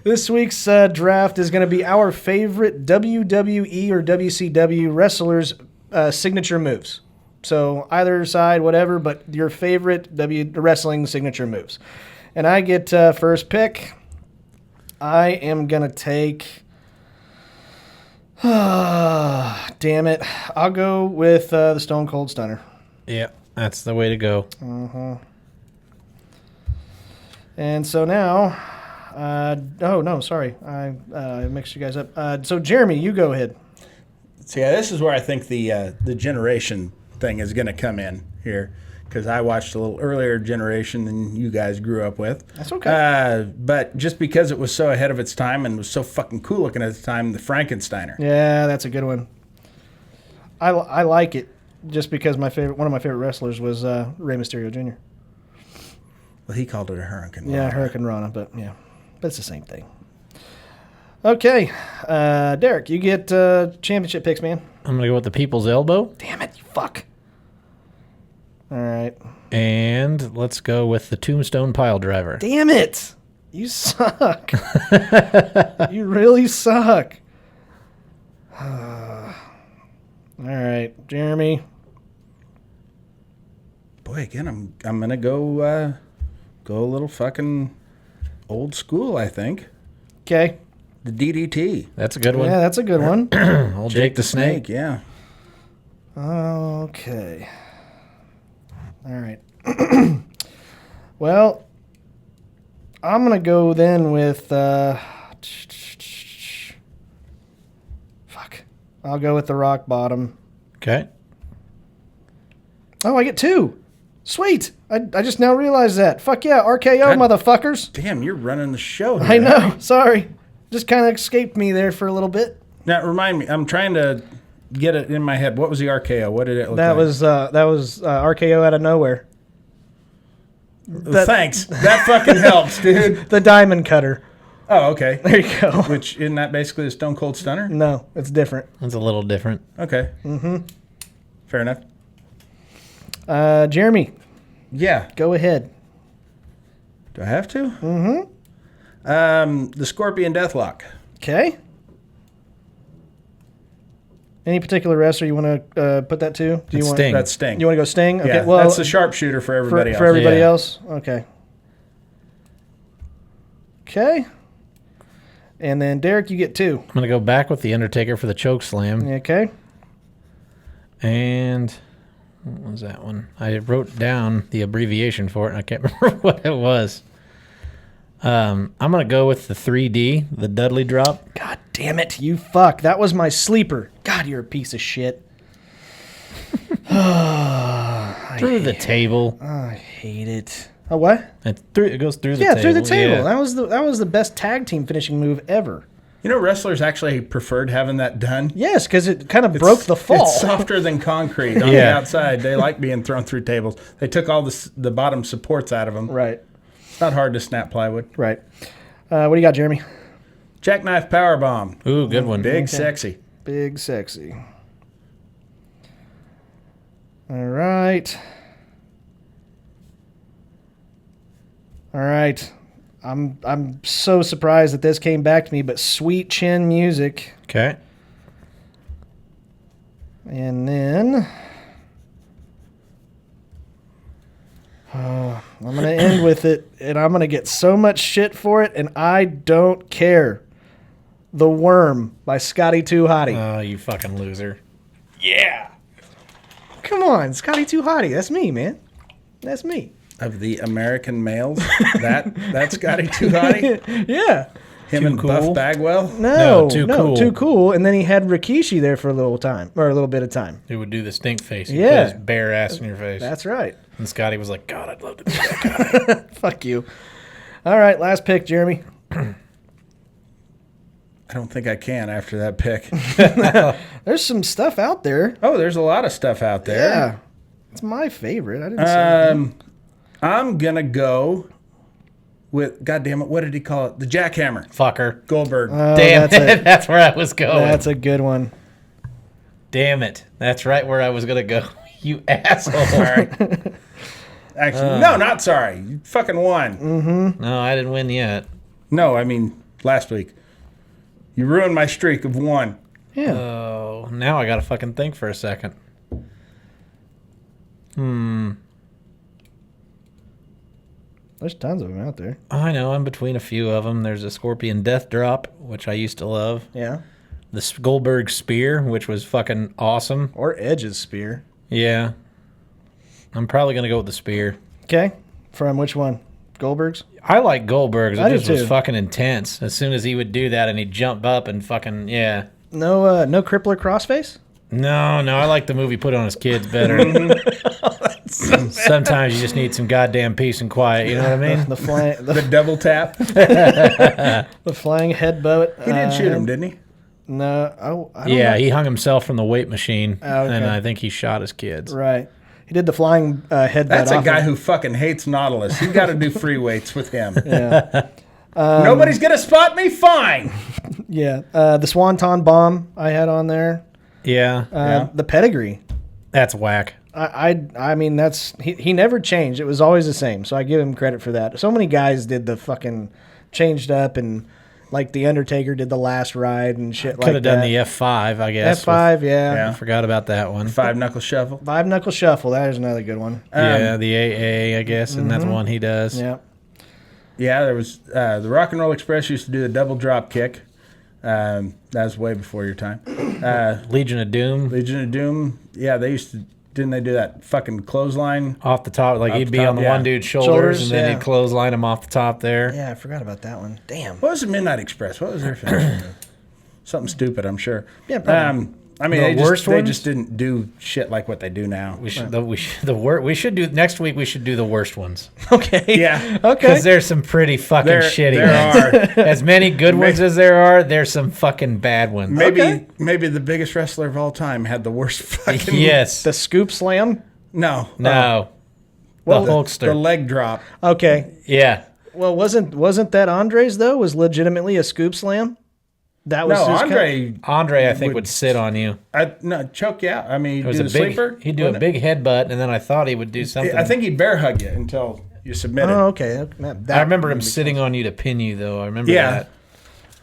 This week's draft is going to be our favorite WWE or WCW wrestlers' signature moves. So either side, whatever, but your favorite wrestling signature moves. And I get first pick. I am going to take... damn it. I'll go with the Stone Cold Stunner. Yeah, that's the way to go. And so now... oh, no, sorry. I mixed you guys up. So, Jeremy, you go ahead. So yeah, this is where I think the generation thing is going to come in here, because I watched a little earlier generation than you guys grew up with. That's okay. But just because it was so ahead of its time and was so fucking cool looking at the time, the Frankensteiner. Yeah, that's a good one. I like it just because one of my favorite wrestlers was Rey Mysterio Jr. Well, he called it a hurricane. Yeah, Hurricane Rana, but it's the same thing. Okay, Derek, you get championship picks, man. I'm going to go with the People's Elbow. Damn it, you fuck. All right. And let's go with the Tombstone Pile Driver. Damn it. You suck. You really suck. All right, Jeremy. Boy, again, I'm gonna go a little fucking old school. I think Okay. the DDT. That's a good one. Yeah, that's a good one. Old Jake the Snake. Yeah. Okay. All right. Well, I'm going to go then with... fuck. I'll go with the Rock Bottom. Okay. Oh, I get two. Sweet. I just now realized that. Fuck yeah, RKO, God. motherfuckers. Damn, you're running the show. I here. know. Sorry. Just kind of escaped me there for a little bit. Now remind me. I'm trying to get it in my head. What was the RKO? What did it look That like? was RKO out of nowhere. Thanks. That fucking helps, dude. The Diamond Cutter. Oh, okay. There you go. Which isn't that basically a Stone Cold Stunner? No, it's different. That's a little different. Okay. Mm-hmm. Fair enough. Jeremy, Yeah. go ahead. Do I have to? Mm-hmm. The Scorpion Deathlock. Okay. Any particular wrestler you want to put that to? Do you It's want Sting. That's Sting. You want to go Sting? Okay. Yeah, well, that's the sharpshooter for everybody else. for everybody Yeah. else. Okay. Okay. And then Derek, you get two. I'm going to go back with the Undertaker for the choke slam. Okay. And what was that one? I wrote down the abbreviation for it, and I can't remember what it was. I'm going to go with the 3D, the Dudley drop. God damn it, you fuck. That was my sleeper. God, you're a piece of shit. Through the table. I hate it. Oh, what? It goes through the Yeah, table. through the table. Yeah. That was the best tag team finishing move ever. You know, wrestlers actually preferred having that done. Yes, because it kind of broke the fall. It's softer than concrete on the Yeah. outside. They like being thrown through tables. They took all the bottom supports out of them. Right. It's not hard to snap plywood. Right. What do you got, Jeremy? Jackknife powerbomb. Ooh, good one. Big, sexy. Big sexy. All right. All right. I'm so surprised that this came back to me, but Sweet Chin Music. Okay. And then I'm going to end with it, and I'm going to get so much shit for it, and I don't care. The Worm by Scotty 2 Hottie. Oh, you fucking loser. Come on, Scotty 2 Hottie. That's me, man. That's me. Of the American males, that's Scotty Too Hottie. Yeah. Him Too and cool? Buff Bagwell. No, Too no, Cool. Too Cool. And then he had Rikishi there for a little time, or a little bit of time. He would do the stink face. He'd Yeah. put his bare ass in your face. That's right. And Scotty was like, God, I'd love to be that guy. Fuck you. All right, last pick, Jeremy. I don't think I can after that pick. There's some stuff out there. Oh, there's a lot of stuff out there. Yeah. It's my favorite. I didn't say I'm gonna go with, goddamn it, what did he call it? The jackhammer. Fucker. Goldberg. Damn that's it. That's where I was going. That's a good one. Damn it. That's right where I was going to go. You asshole. Sorry. Actually, no, not sorry. You fucking won. No, I didn't win yet. No, I mean last week. You ruined my streak of one. Yeah. Oh, now I got to fucking think for a second. There's tons of them out there. I know. I'm between a few of them. There's a Scorpion Death Drop, which I used to love. Yeah. The Goldberg Spear, which was fucking awesome. Or Edge's spear. Yeah. I'm probably going to go with the Spear. Okay. From which one? Goldberg's? I like Goldberg's. I It do just was too. fucking intense. As soon as he would do that and he'd jump up and fucking, yeah. No crippler crossface? No, I like the movie Put On His Kids better. Sometimes you just need some goddamn peace and quiet, you know what I mean? The flying The double tap. the flying headbutt. He did shoot him, didn't he? No, I don't Yeah, know. he hung himself from the weight machine, Oh, okay. and I think he shot his kids. Right. He did the flying headbutt. That's a off guy of- who fucking hates Nautilus. You got to do free weights with him. Yeah. Nobody's gonna spot me. Fine. Yeah. The Swanton Bomb I had on there. Yeah, The Pedigree. that's whack. I mean, that's he never changed. It was always the same. So I give him credit for that. So many guys did the fucking changed up, and like the Undertaker did the last ride and shit like that. Could have done the F5, I guess. F5, yeah. Yeah. I forgot about that one. Five knuckle shuffle. Five Knuckle Shuffle. That is another good one. Yeah, the AA, I guess, and that's one he does. Yeah. Yeah, there was the Rock and Roll Express used to do the double drop kick. That was way before your time. Legion of Doom. Legion of Doom. Yeah, they used to. Didn't they do that fucking clothesline? Off the top, like Off he'd the be top, on the yeah. one dude's shoulders, Shoulders, and then yeah. he'd clothesline him off the top there. Yeah, I forgot about that one. Damn. What was the Midnight Express? What was their finish? Something stupid, I'm sure. Yeah, probably. I mean, The worst they ones? just didn't do shit like what they do now. We should we should do next week. We should do the worst ones Okay. Yeah. Okay. because there's some pretty fucking shitty there ones. As many good ones as there are, there's some fucking bad ones. Maybe the biggest wrestler of all time had the worst fucking. Yes. The Scoop Slam. No. No. The Hulkster. The leg drop. Okay. Yeah. Well, wasn't that Andre's though? Was legitimately a Scoop Slam? That was No, his Andre, I think, would sit on you. no, choke you out. I mean, It was do a the big. sleeper. He'd do a big headbutt, and then I thought he would do something. I think he'd bear hug you until you submitted. Oh, okay. I remember him sitting on you to pin you, though. I remember Yeah.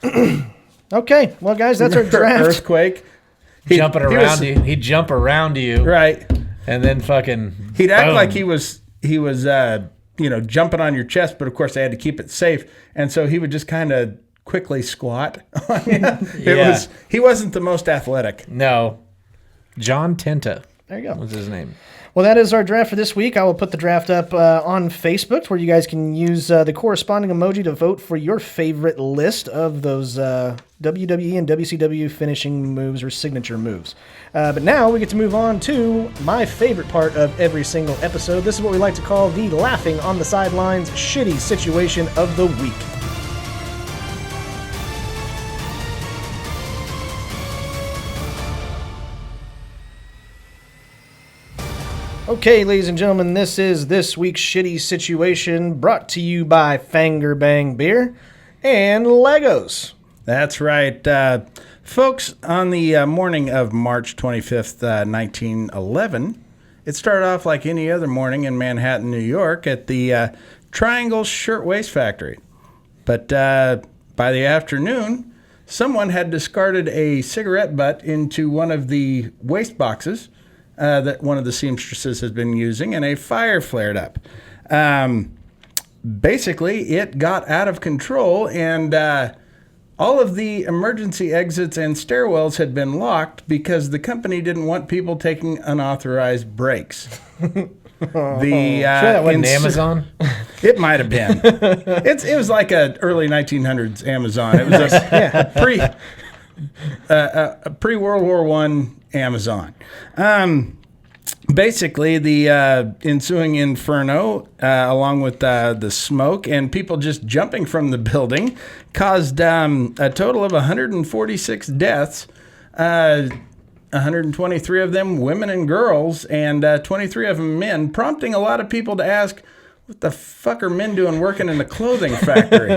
that. Okay. Well, guys, that's our draft. Earthquake. Jumping around you. He'd jump around you, Right. and then fucking. He'd act boom. like he was jumping on your chest, but of course they had to keep it safe, and so he would just kind of quickly squat on you. He wasn't the most athletic. No. John Tenta There you go. was his name. Well, that is our draft for this week. I will put the draft up on Facebook where you guys can use the corresponding emoji to vote for your favorite list of those WWE and WCW finishing moves or signature moves. But now we get to move on to my favorite part of every single episode. This is what we like to call the laughing on the sidelines shitty situation of the week. Okay, ladies and gentlemen, this is this week's shitty situation brought to you by Fanger Bang Beer and Legos. That's right. Folks, on the morning of March 25th, 1911, it started off like any other morning in Manhattan, New York at the Triangle Shirtwaist Factory. But by the afternoon, someone had discarded a cigarette butt into one of the waste boxes that one of the seamstresses has been using, and a fire flared up. Basically, it got out of control, and all of the emergency exits and stairwells had been locked because the company didn't want people taking unauthorized breaks. Sure that wasn't Amazon? It might have been. It was like a early 1900s Amazon. It was a pre World War I Amazon. Basically, the ensuing inferno, along with the smoke and people just jumping from the building, caused a total of 146 deaths. 123 of them women and girls, and 23 of them men, prompting a lot of people to ask, what the fuck are men doing working in a clothing factory?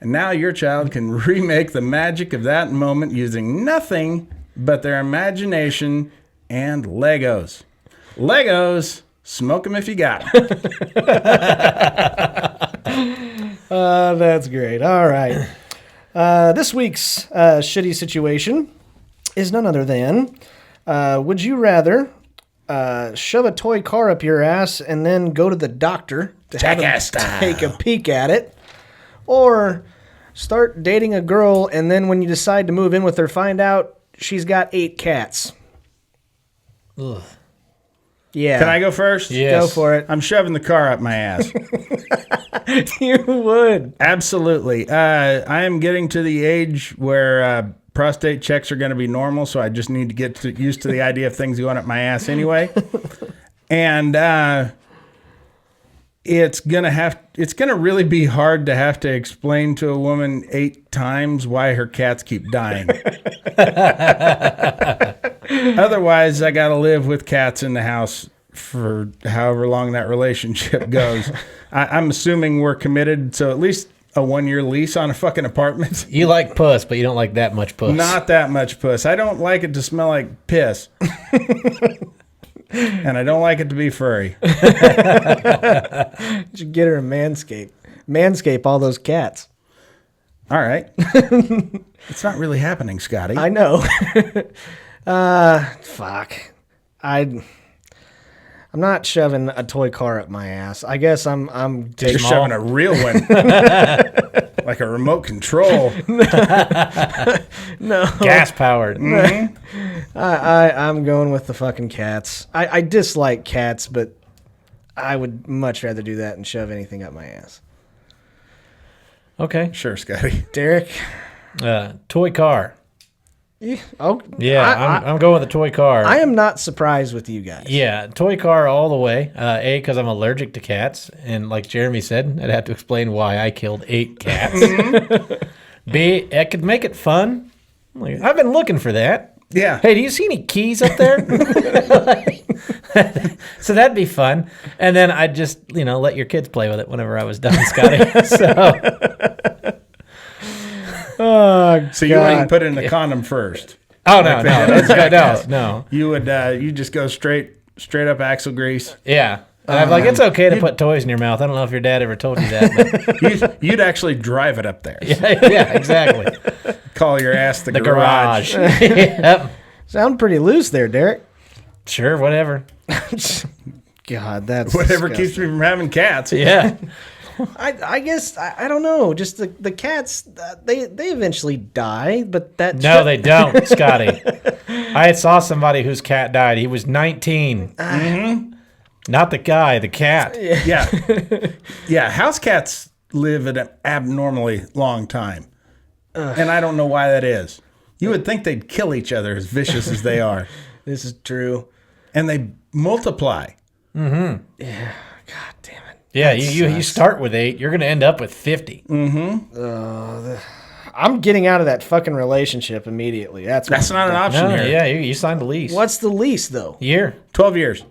And now your child can remake the magic of that moment using nothing but their imagination and Legos. Legos, smoke them if you got 'em. That's great. All right. This week's shitty situation is none other than, would you rather shove a toy car up your ass and then go to the doctor to have him take a peek at it, or start dating a girl and then when you decide to move in with her, find out she's got 8 cats? Ugh. Yeah. Can I go first? Yes. Go for it. I'm shoving the car up my ass. You would. Absolutely. I am getting to the age where prostate checks are going to be normal, so I just need to get used to the idea of things going up my ass anyway. And it's gonna really be hard to have to explain to a woman 8 times why her cats keep dying. Otherwise, I got to live with cats in the house for however long that relationship goes. I'm assuming we're committed, so at least a 1-year lease on a fucking apartment. You like puss, but you don't like that much puss. Not that much puss. I don't like it to smell like piss. And I don't like it to be furry. You should get her a manscape. Manscape all those cats. All right. It's not really happening, Scotty. I know. Fuck. I'm not shoving a toy car up my ass. I guess I'm You're taking shoving a real one. Like a remote control. no. Gas powered. I'm going with the fucking cats. I dislike cats, but I would much rather do that than shove anything up my ass. Okay. Sure, Scotty. Derek? Toy car. Oh, Yeah, I'm going with the toy car. I am not surprised with you guys. Yeah, toy car all the way. A, because I'm allergic to cats, and like Jeremy said, I'd have to explain why I killed 8 cats. B, I could make it fun. Like, I've been looking for that. Yeah. Hey, do you see any keys up there? So that'd be fun. And then I'd just, let your kids play with it whenever I was done, Scotty. Oh, So you wouldn't put in a condom first. Oh, no. You would you just go straight up axle grease. Yeah. And I'm like, it's okay to put toys in your mouth. I don't know if your dad ever told you that. But You'd actually drive it up there. yeah, exactly. Call your ass the garage. Yep. Sound pretty loose there, Derek. Sure, whatever. God, that's Whatever disgusting. keeps me from having cats. Yeah. I guess I don't know. Just the cats, they eventually die, but that No, they don't, Scotty. I saw somebody whose cat died. He was 19. Not the guy, the cat. Yeah. Yeah. House cats live at an abnormally long time. And I don't know why that is. You would think they'd kill each other as vicious as they are. This is true. And they multiply. Yeah. God damn it. Yeah, you start with 8. You're going to end up with 50. I'm getting out of that fucking relationship immediately. That's not an option No, here. yeah, you signed a lease. What's the lease though? Year. 12 years.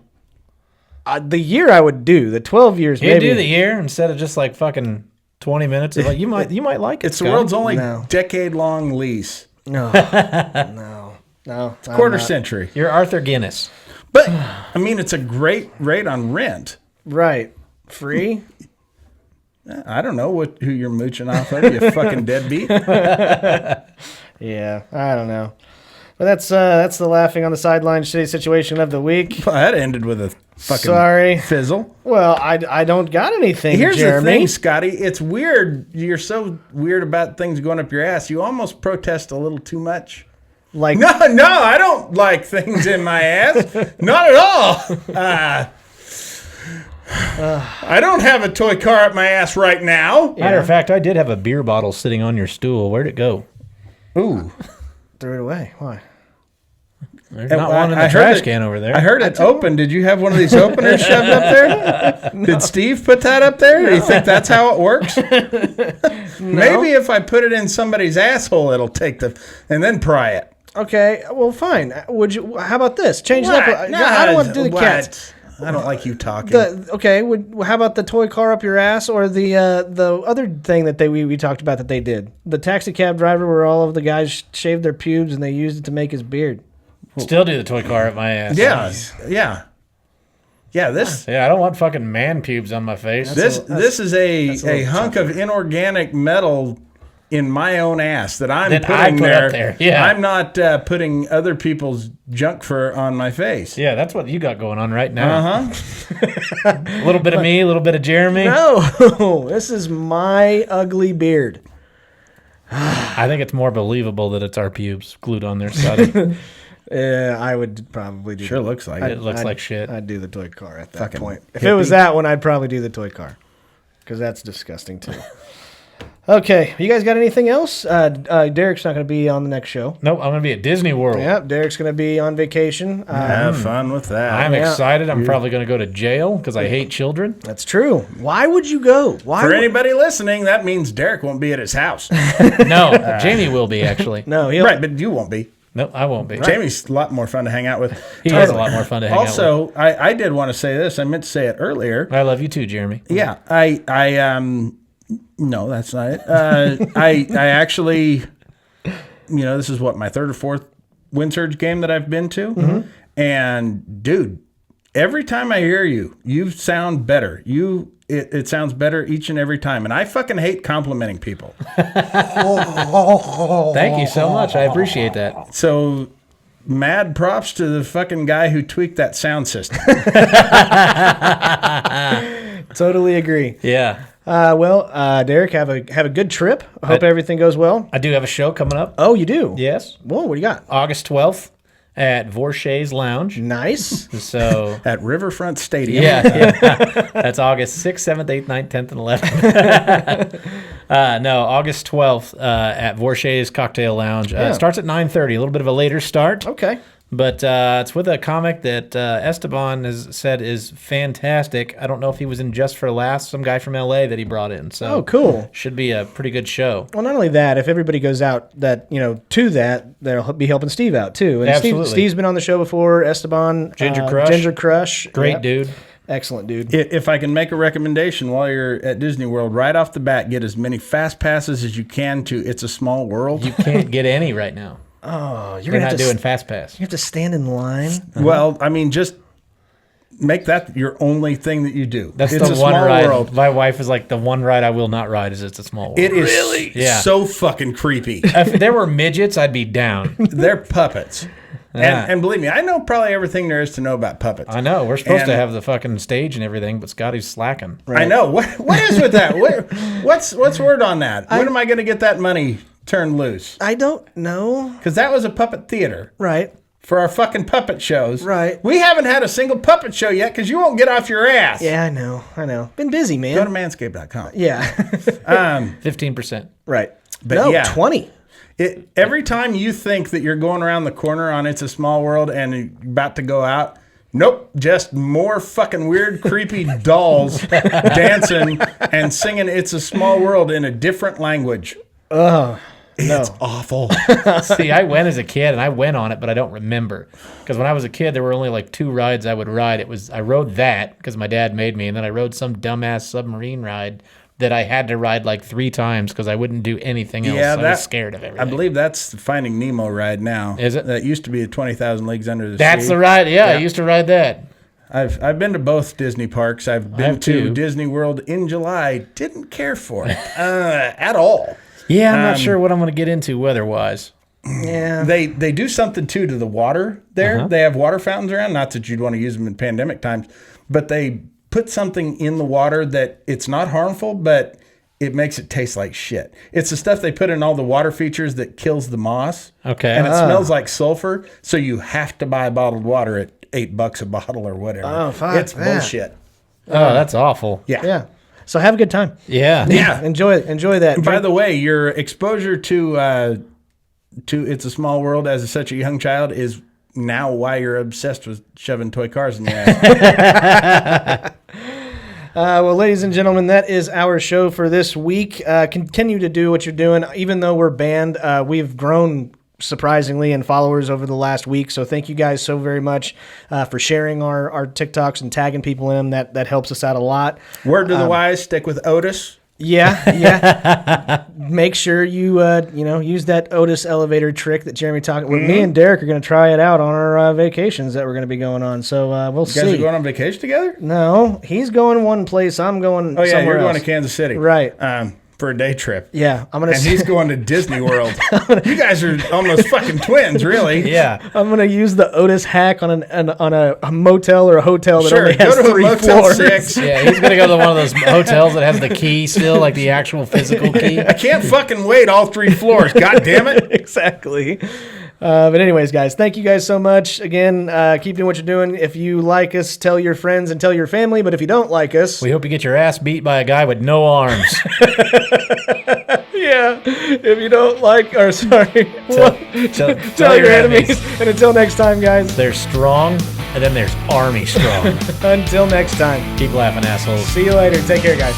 The year I would do. The 12 years You maybe. do the year instead of just like fucking 20 minutes. Like, you might like it. It's the Scotty. world's only No. decade-long lease. No. No. Quarter century. You're Arthur Guinness. But, I mean, it's a great rate on rent. Right. Free? I don't know who you're mooching off of, you fucking deadbeat. Yeah. I don't know. But that's the laughing on the sideline shitty situation of the week. Well, that ended with a fucking Sorry. fizzle. Well, I don't got anything, Here's Jeremy. the thing, Scotty. It's weird. You're so weird about things going up your ass. You almost protest a little too much. Like No, I don't like things in my ass. Not at all. I don't have a toy car up my ass right now. Matter of fact, I did have a beer bottle sitting on your stool. Where'd it go? Ooh. Threw it away. Why? There's not one in the trash can over there. I heard it open. Did you have one of these openers shoved up there? Did Steve put that up there? Do you think that's how it works? Maybe if I put it in somebody's asshole, it'll take and then pry it. Okay, well, fine. Would you? How about this? Change it up. I don't want to do the cats. I don't like you talking. How about the toy car up your ass, or the other thing that we talked about that they did? The taxi cab driver, where all of the guys shaved their pubes and they used it to make his beard. Still do the toy car at my ass. Yeah. This. Yeah, I don't want fucking man pubes on my face. This is a hunk of inorganic metal in my own ass that I'm putting up there. Yeah. I'm not putting other people's junk fur on my face. Yeah, that's what you got going on right now. Uh-huh. A little bit of me, a little bit of Jeremy. No, this is my ugly beard. I think it's more believable that it's our pubes glued on there. So I would probably do. Sure looks like it looks like shit. I'd do the toy car at that Fucking point. If hippie. it was that one, I'd probably do the toy car, because that's disgusting too. Okay, you guys got anything else? Derek's not going to be on the next show. Nope, I'm going to be at Disney World. Yep, Derek's going to be on vacation. Have fun with that. I'm excited. I'm probably going to go to jail because I hate children. That's true. Why would you go? For anybody listening, that means Derek won't be at his house. No, Jamie will be actually. No, Right, but you won't be. No, I won't be. Jamie's a lot more fun to hang out with. He is a lot more fun to hang out with. Also, I did want to say this. I meant to say it earlier. I love you too, Jeremy. Yeah, no, that's not it. I actually, this is what, my third or fourth Wind Surge game that I've been to. Mm-hmm. And dude, every time I hear you sound better. It sounds better each and every time. And I fucking hate complimenting people. Thank you so much. I appreciate that. So mad props to the fucking guy who tweaked that sound system. Totally agree. Yeah. Derek, have a good trip. I hope everything goes well. I do have a show coming up. Oh, you do? Yes. Whoa, what do you got? August 12th at Vorshay's Lounge. Nice. So At Riverfront Stadium. yeah. That's August 6th, 7th, 8th, 9th, 10th, and 11th. No, August 12th at Vorshay's Cocktail Lounge. It starts at 9:30, a little bit of a later start. Okay. But it's with a comic that Esteban has said is fantastic. I don't know if he was in Just for Laughs, some guy from L.A. that he brought in. So cool. Should be a pretty good show. Well, not only that, if everybody goes out to that, they'll be helping Steve out too. And Absolutely. Steve's been on the show before. Esteban, Ginger Crush, great dude. Excellent dude. If I can make a recommendation while you're at Disney World, right off the bat, get as many fast passes as you can to It's a Small World. You can't get any right now. Oh, You're not doing Fast Pass. You have to stand in line. Well, I mean, just make that your only thing that you do. That's It's the a one Small ride. World. My wife is like, the one ride I will not ride is It's a Small World. It is Yeah. so fucking creepy. If there were midgets, I'd be down. They're puppets. Yeah. And believe me, I know probably everything there is to know about puppets. I know. We're supposed to And- have the fucking stage and everything, but Scotty's slacking. I know. What is with that? What's word on that? When am I going to get that money turned loose? I don't know. Because that was a puppet theater. Right. For our fucking puppet shows. Right. We haven't had a single puppet show yet because you won't get off your ass. Yeah, I know. Been busy, man. Go to manscaped.com. Yeah. 15%. Right. But no, yeah. 20. Every time you think that you're going around the corner on It's a Small World and you're about to go out, nope, just more fucking weird, creepy dolls dancing and singing It's a Small World in a different language. It's awful. See, I went as a kid, and I went on it, but I don't remember. Because when I was a kid, there were only like 2 rides I would ride. I rode that, because my dad made me, and then I rode some dumbass submarine ride that I had to ride like 3 times because I wouldn't do anything else. I was scared of everything. I believe that's the Finding Nemo ride now. Is it? That used to be a 20,000 Leagues Under the Sea. That's the ride. Yeah, I used to ride that. I've been to both Disney parks. I've been have to too. Disney World in July. Didn't care for it at all. Yeah, I'm not sure what I'm going to get into weather-wise. Yeah. They do something too to the water there. They have water fountains around. Not that you'd want to use them in pandemic times, but they put something in the water that it's not harmful, but it makes it taste like shit. It's the stuff they put in all the water features that kills the moss. Okay. And it smells like sulfur, so you have to buy bottled water at $8 a bottle or whatever. Oh, fuck It's that. bullshit. Oh, that's awful. Yeah. Yeah. So have a good time. Yeah. Yeah. Enjoy that. By the way, your exposure to It's a Small World as such a young child is now why you're obsessed with shoving toy cars in your ass. Well, ladies and gentlemen, that is our show for this week. Continue to do what you're doing. Even though we're banned, we've grown surprisingly in followers over the last week. So thank you guys so very much for sharing our TikToks and tagging people in them. That helps us out a lot. Word to the wise, stick with Otis. Yeah. Make sure you use that Otis elevator trick that Jeremy talked. Well, me and Derek are going to try it out on our vacations that we're going to be going on. So we'll see. You guys are going on vacation together? No, he's going one place. I'm going. Oh yeah, somewhere you're going else. to Kansas City, Right. For a day trip. Yeah, I'm gonna. And he's going to Disney World. You guys are almost fucking twins, really. Yeah. I'm gonna use the Otis hack on a motel or a hotel that Sure, only has go to a 3 Motel floors. 6. Yeah, he's going to go to one of those hotels that has the key still, like the actual physical key. I can't fucking wait all 3 floors. God damn it. Exactly. But anyways, guys, thank you guys so much. Again, keep doing what you're doing. If you like us, tell your friends and tell your family. But if you don't like us, We hope you get your ass beat by a guy with no arms. yeah. If you don't like, or sorry, Tell your enemies. And until next time, guys. There's strong, and then there's army strong. Until next time. Keep laughing, assholes. See you later. Take care, guys.